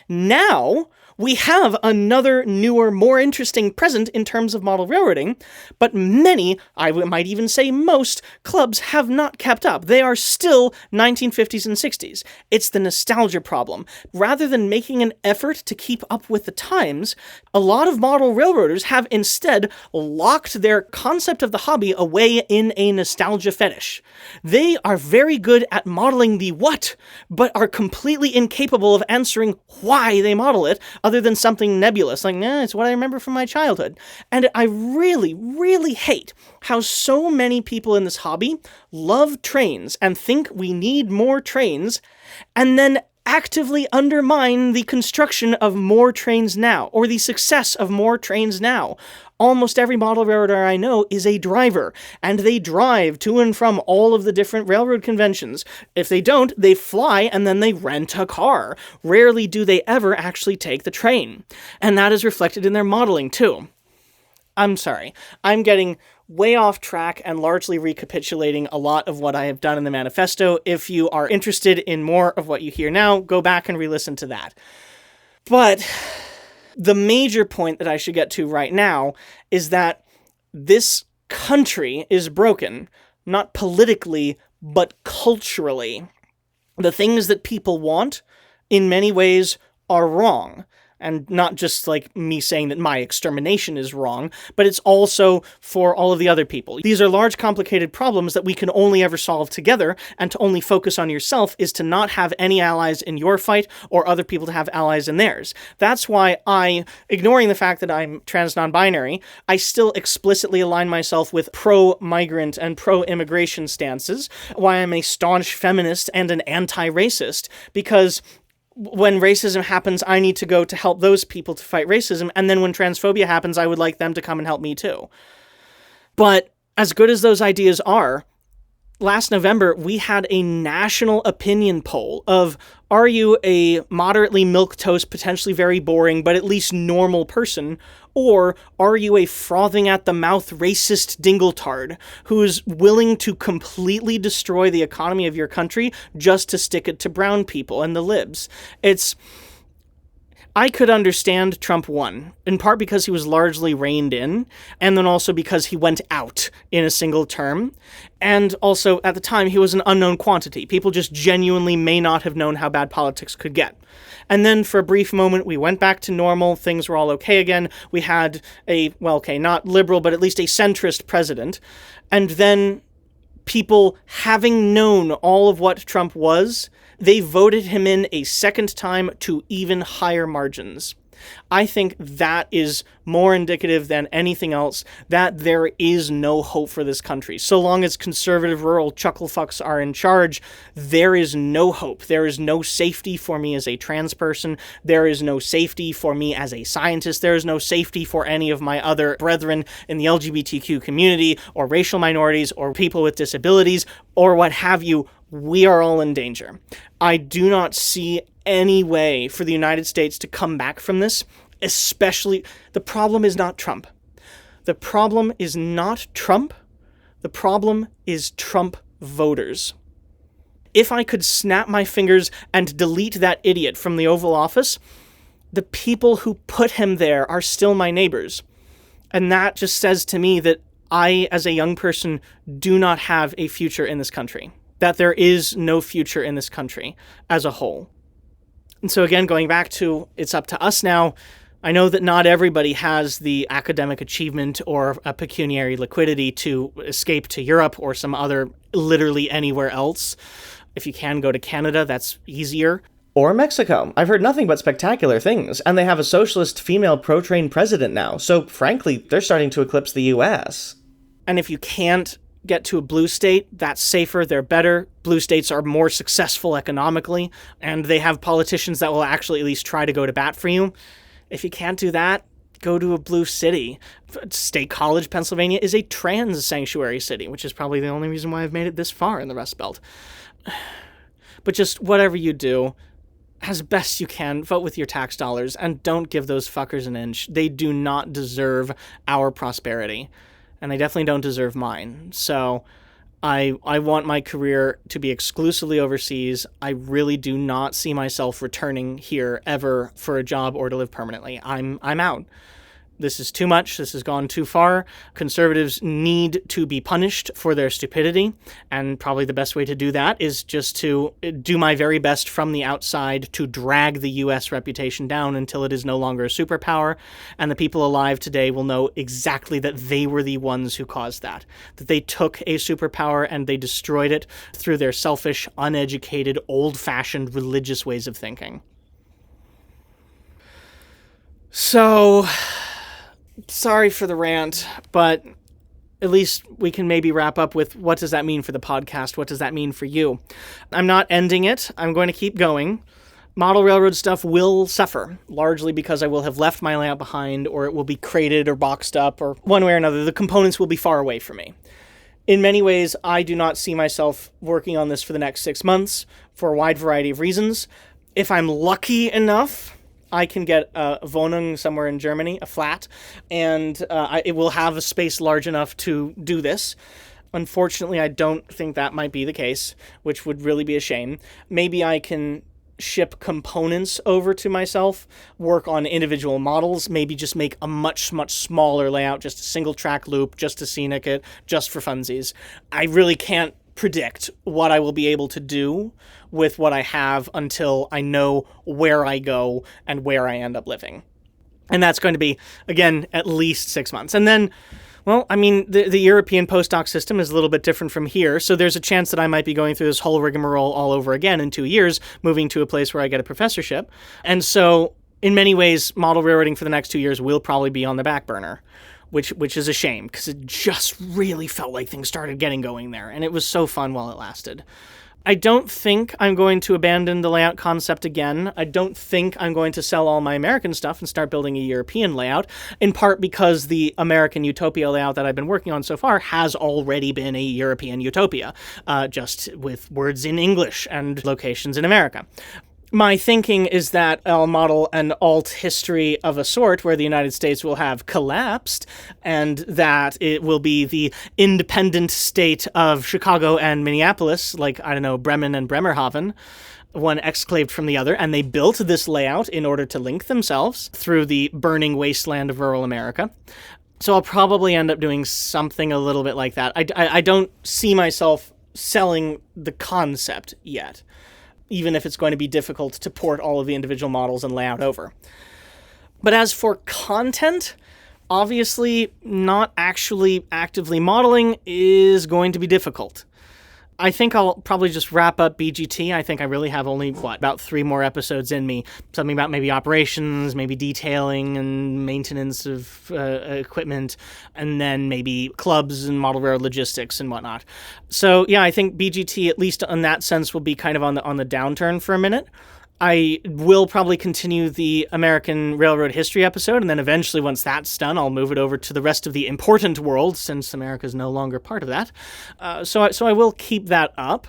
[SPEAKER 1] Now, we have another newer, more interesting present in terms of model railroading, but many, I might even say most, clubs have not kept up. They are still 1950s and 60s. It's the nostalgia problem. Rather than making an effort to keep up with the times, a lot of model railroaders have instead locked their concept of the hobby away in a nostalgia fetish. They are very good at modeling the what, but are completely incapable of answering why they model it, other than something nebulous, like, it's what I remember from my childhood. And I really, really hate how so many people in this hobby love trains and think we need more trains, and then actively undermine the construction of more trains now, or the success of more trains now. Almost every model railroader I know is a driver, and they drive to and from all of the different railroad conventions. If they don't, they fly and then they rent a car. Rarely do they ever actually take the train. And that is reflected in their modeling, too. I'm sorry. I'm getting way off track and largely recapitulating a lot of what I have done in the manifesto. If you are interested in more of what you hear now, go back and re-listen to that. But the major point that I should get to right now is that this country is broken, not politically, but culturally. The things that people want, in many ways, are wrong. And not just like me saying that my extermination is wrong, but it's also for all of the other people. These are large, complicated problems that we can only ever solve together, and to only focus on yourself is to not have any allies in your fight or other people to have allies in theirs. That's why ignoring the fact that I'm trans non-binary, I still explicitly align myself with pro-migrant and pro-immigration stances, why I'm a staunch feminist and an anti-racist, because when racism happens, I need to go to help those people to fight racism, and then when transphobia happens, I would like them to come and help me too. But as good as those ideas are, last November, we had a national opinion poll of, are you a moderately milquetoast, potentially very boring, but at least normal person, or are you a frothing at the mouth racist dingletard who's willing to completely destroy the economy of your country just to stick it to brown people and the libs? I could understand Trump won, in part because he was largely reined in, and then also because he went out in a single term, and also, at the time, he was an unknown quantity. People just genuinely may not have known how bad politics could get. And then, for a brief moment, we went back to normal, things were all okay again, we had not liberal, but at least a centrist president, and then people, having known all of what Trump was, they voted him in a second time to even higher margins. I think that is more indicative than anything else that there is no hope for this country. So long as conservative rural chucklefucks are in charge, there is no hope. There is no safety for me as a trans person. There is no safety for me as a scientist. There is no safety for any of my other brethren in the LGBTQ community or racial minorities or people with disabilities or what have you. We are all in danger. I do not see any way for the United States to come back from this, especially, the problem is not Trump. The problem is not Trump. The problem is Trump voters. If I could snap my fingers and delete that idiot from the Oval Office, the people who put him there are still my neighbors. And that just says to me that I, as a young person, do not have a future in this country. That there is no future in this country as a whole. And so again, going back to, it's up to us now. I know that not everybody has the academic achievement or a pecuniary liquidity to escape to Europe or some other, literally anywhere else. If you can go to Canada, that's easier. Or Mexico. I've heard nothing but spectacular things, and they have a socialist female pro-train president now, so frankly, they're starting to eclipse the US. And if you can't get to a blue state, that's safer, they're better. Blue states are more successful economically, and they have politicians that will actually at least try to go to bat for you. If you can't do that, go to a blue city. State College, Pennsylvania is a trans sanctuary city, which is probably the only reason why I've made it this far in the Rust Belt. But just whatever you do, as best you can, vote with your tax dollars, and don't give those fuckers an inch. They do not deserve our prosperity. And they definitely don't deserve mine. So I want my career to be exclusively overseas. I really do not see myself returning here ever for a job or to live permanently. I'm out. This is too much. This has gone too far. Conservatives need to be punished for their stupidity, and probably the best way to do that is just to do my very best from the outside to drag the U.S. reputation down until it is no longer a superpower, and the people alive today will know exactly that they were the ones who caused that they took a superpower and they destroyed it through their selfish, uneducated, old-fashioned religious ways of thinking. So, sorry for the rant, but at least we can maybe wrap up with what does that mean for the podcast? What does that mean for you? I'm not ending it. I'm going to keep going. Model railroad stuff will suffer, largely because I will have left my layout behind, or it will be crated or boxed up, or one way or another. The components will be far away from me. In many ways, I do not see myself working on this for the next 6 months for a wide variety of reasons. If I'm lucky enough, I can get a Wohnung somewhere in Germany, a flat, and it will have a space large enough to do this. Unfortunately, I don't think that might be the case, which would really be a shame. Maybe I can ship components over to myself, work on individual models, maybe just make a much, much smaller layout, just a single track loop, just to scenic it, just for funsies. I really can't predict what I will be able to do with what I have until I know where I go and where I end up living. And that's going to be, again, at least 6 months. And then, well, I mean, the European postdoc system is a little bit different from here, so there's a chance that I might be going through this whole rigmarole all over again in 2 years, moving to a place where I get a professorship. And so, in many ways, model railroading for the next 2 years will probably be on the back burner, which is a shame, because it just really felt like things started getting going there, and it was so fun while it lasted. I don't think I'm going to abandon the layout concept again. I don't think I'm going to sell all my American stuff and start building a European layout, in part because the American Utopia layout that I've been working on so far has already been a European Utopia, just with words in English and locations in America. My thinking is that I'll model an alt history of a sort where the United States will have collapsed, and that it will be the independent state of Chicago and Minneapolis, like, I don't know, Bremen and Bremerhaven, one exclaved from the other, and they built this layout in order to link themselves through the burning wasteland of rural America. So I'll probably end up doing something a little bit like that. I don't see myself selling the concept yet, even if it's going to be difficult to port all of the individual models and layout over. But as for content, obviously not actually actively modeling is going to be difficult. I think I'll probably just wrap up BGT. I think I really have only, about 3 more episodes in me. Something about maybe operations, maybe detailing and maintenance of equipment, and then maybe clubs and model railroad logistics and whatnot. So yeah, I think BGT, at least in that sense, will be kind of on the downturn for a minute. I will probably continue the American Railroad History episode, and then eventually, once that's done, I'll move it over to the rest of the important world, since America is no longer part of that. So I will keep that up.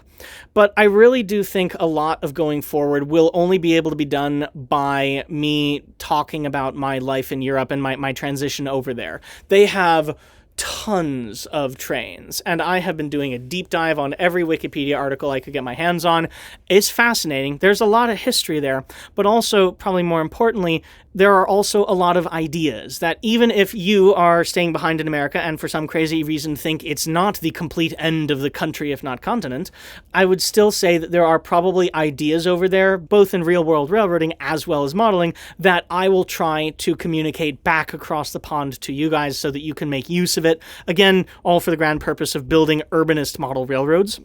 [SPEAKER 1] But I really do think a lot of going forward will only be able to be done by me talking about my life in Europe and my transition over there. They have tons of trains, and I have been doing a deep dive on every Wikipedia article I could get my hands on. It's fascinating. There's a lot of history there, but also, probably more importantly, there are also a lot of ideas that even if you are staying behind in America and for some crazy reason think it's not the complete end of the country, if not continent, I would still say that there are probably ideas over there, both in real-world railroading as well as modeling, that I will try to communicate back across the pond to you guys so that you can make use of it. Again, all for the grand purpose of building urbanist model railroads.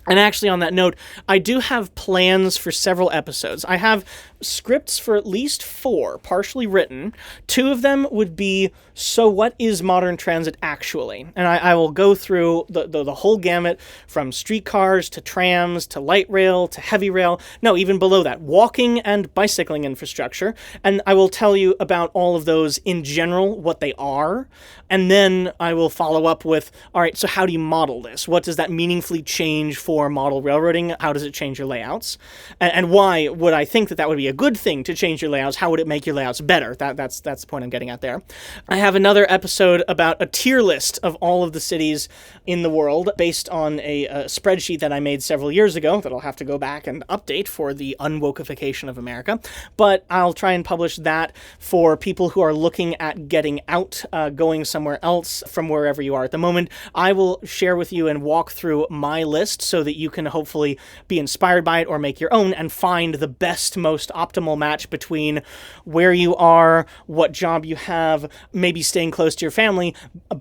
[SPEAKER 1] And actually, on that note, I do have plans for several episodes. I have scripts for at least 4, partially written. 2 of them would be, so what is modern transit actually? And I will go through the whole gamut, from streetcars to trams to light rail to heavy rail. No, even below that, walking and bicycling infrastructure. And I will tell you about all of those in general, what they are. And then I will follow up with, all right, so how do you model this? What does that meaningfully change for model railroading? How does it change your layouts? And why would I think that would be a good thing to change your layouts? How would it make your layouts better? That's the point I'm getting at there. I have another episode about a tier list of all of the cities in the world based on a spreadsheet that I made several years ago that I'll have to go back and update for the unwokification of America. But I'll try and publish that for people who are looking at getting out, going somewhere else from wherever you are at the moment. I will share with you and walk through my list so that you can hopefully be inspired by it or make your own and find the best, most optimal match between where you are, what job you have, maybe staying close to your family,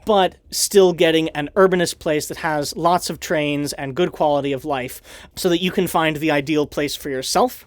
[SPEAKER 1] but still getting an urbanist place that has lots of trains and good quality of life so that you can find the ideal place for yourself.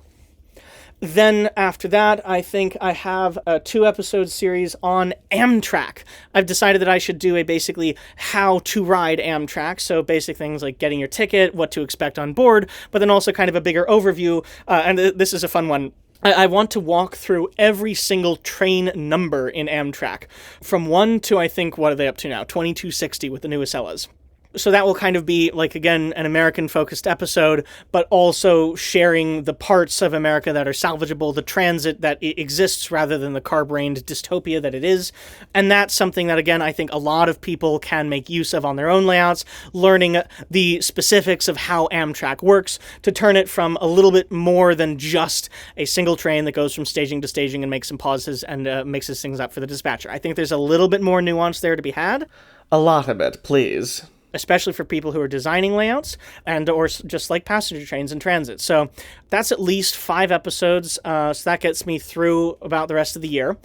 [SPEAKER 1] Then after that, I think I have a 2-episode series on Amtrak. I've decided that I should do a basically how to ride Amtrak, so basic things like getting your ticket, what to expect on board, but then also kind of a bigger overview, and this is a fun one. I want to walk through every single train number in Amtrak, from 1 to, I think, what are they up to now? 2260 with the new Acellas. So that will kind of be, like, again, an American-focused episode, but also sharing the parts of America that are salvageable, the transit that exists rather than the car-brained dystopia that it is. And that's something that, again, I think a lot of people can make use of on their own layouts, learning the specifics of how Amtrak works to turn it from a little bit more than just a single train that goes from staging to staging and makes some pauses and mixes things up for the dispatcher. I think there's a little bit more nuance there to be had.
[SPEAKER 2] A lot of it, please.
[SPEAKER 1] Especially for people who are designing layouts and or just like passenger trains and transit. So that's at least 5 episodes. So that gets me through about the rest of the year.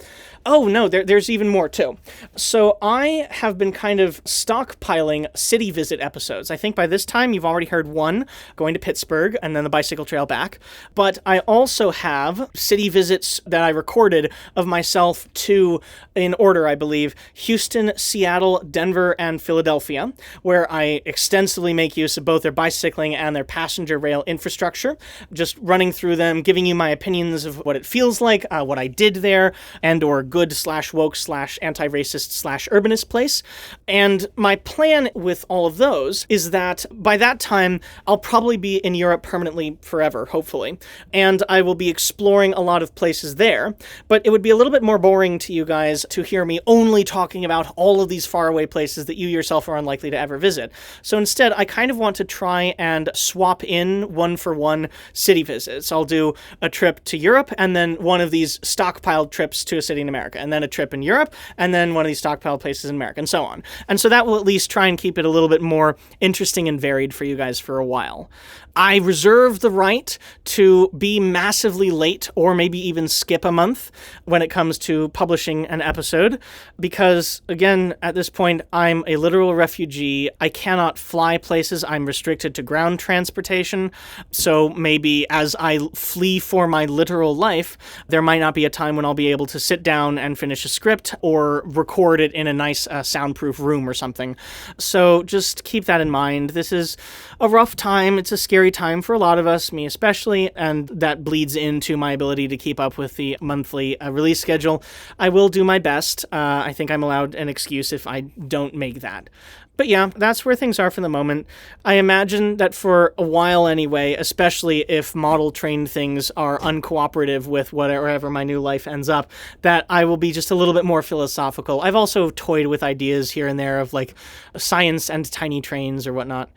[SPEAKER 1] Oh, no, there's even more, too. So I have been kind of stockpiling city visit episodes. I think by this time you've already heard one, going to Pittsburgh, and then the bicycle trail back. But I also have city visits that I recorded of myself to, in order, I believe, Houston, Seattle, Denver, and Philadelphia, where I extensively make use of both their bicycling and their passenger rail infrastructure, just running through them, giving you my opinions of what it feels like, what I did there, and or good/woke/anti-racist/urbanist place. And my plan with all of those is that by that time, I'll probably be in Europe permanently forever, hopefully. And I will be exploring a lot of places there. But it would be a little bit more boring to you guys to hear me only talking about all of these faraway places that you yourself are unlikely to ever visit. So instead, I kind of want to try and swap in one-for-one city visits. I'll do a trip to Europe and then one of these stockpiled trips to a city in America, and then a trip in Europe, and then one of these stockpiled places in America, and so on. And so that will at least try and keep it a little bit more interesting and varied for you guys for a while. I reserve the right to be massively late or maybe even skip a month when it comes to publishing an episode because, again, at this point, I'm a literal refugee. I cannot fly places. I'm restricted to ground transportation. So maybe as I flee for my literal life, there might not be a time when I'll be able to sit down and finish a script or record it in a nice soundproof room or something. So just keep that in mind. This is a rough time. It's a scary time for a lot of us, me especially, and that bleeds into my ability to keep up with the monthly release schedule. I will do my best. I think I'm allowed an excuse if I don't make that. But yeah, that's where things are for the moment. I imagine that for a while anyway, especially if model-trained things are uncooperative with wherever my new life ends up, that I will be just a little bit more philosophical. I've also toyed with ideas here and there of like science and tiny trains or whatnot.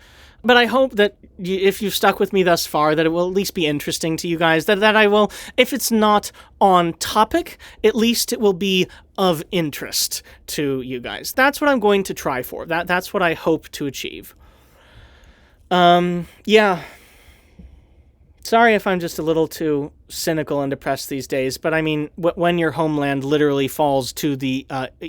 [SPEAKER 1] But I hope that if you've stuck with me thus far, that it will at least be interesting to you guys, that I will, if it's not on topic, at least it will be of interest to you guys. That's what I'm going to try for. That's what I hope to achieve. Yeah. Sorry if I'm just a little too cynical and depressed these days, but I mean, when your homeland literally falls to the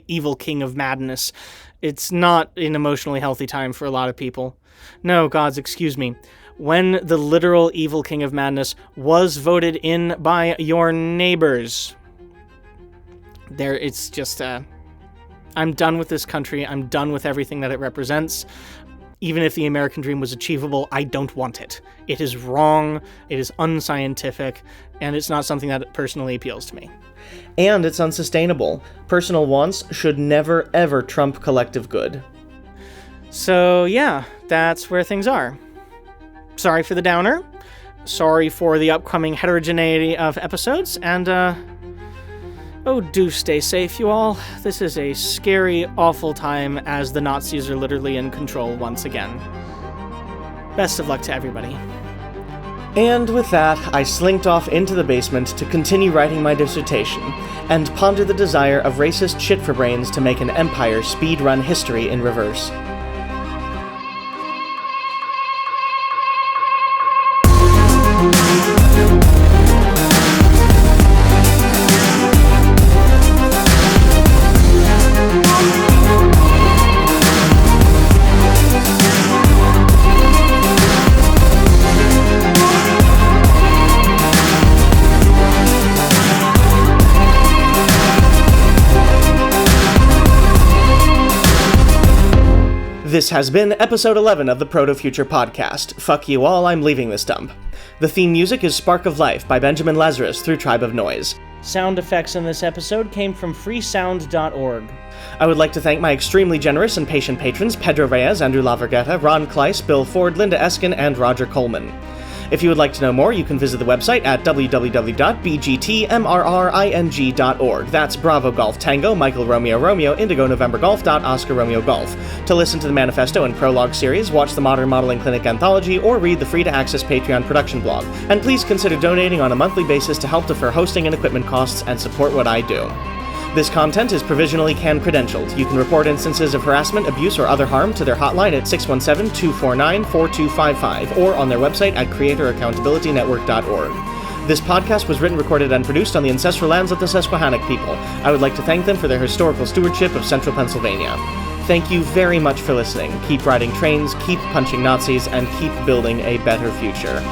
[SPEAKER 1] evil king of madness, it's not an emotionally healthy time for a lot of people. No, gods, excuse me. When the literal evil king of madness was voted in by your neighbors. It's just, I'm done with this country. I'm done with everything that it represents. Even if the American dream was achievable, I don't want it. It is wrong, it is unscientific, and it's not something that personally appeals to me.
[SPEAKER 2] And it's unsustainable. Personal wants should never, ever trump collective good.
[SPEAKER 1] So yeah, that's where things are. Sorry for the downer. Sorry for the upcoming heterogeneity of episodes, and oh, do stay safe, you all. This is a scary, awful time as the Nazis are literally in control once again. Best of luck to everybody.
[SPEAKER 2] And with that, I slinked off into the basement to continue writing my dissertation, and ponder the desire of racist shit-for-brains to make an empire speed-run history in reverse. This has been episode 11 of the Proto-Future podcast. Fuck you all, I'm leaving this dump. The theme music is Spark of Life by Benjamin Lazarus through Tribe of Noise.
[SPEAKER 1] Sound effects in this episode came from freesound.org.
[SPEAKER 2] I would like to thank my extremely generous and patient patrons Pedro Reyes, Andrew Laverghetta, Ron Kleiss, Bill Ford, Linda Eskin, and Roger Coleman. If you would like to know more, you can visit the website at www.bgtmrring.org. That's Bravo Golf Tango, Michael Romeo Romeo, Indigo November Golf, Oscar Romeo Golf. To listen to the Manifesto and Prologue series, watch the Modern Modeling Clinic anthology, or read the free-to-access Patreon production blog. And please consider donating on a monthly basis to help defer hosting and equipment costs and support what I do. This content is provisionally CAN-credentialed. You can report instances of harassment, abuse, or other harm to their hotline at 617-249-4255 or on their website at creatoraccountabilitynetwork.org. This podcast was written, recorded, and produced on the ancestral lands of the Susquehannock people. I would like to thank them for their historical stewardship of central Pennsylvania. Thank you very much for listening. Keep riding trains, keep punching Nazis, and keep building a better future.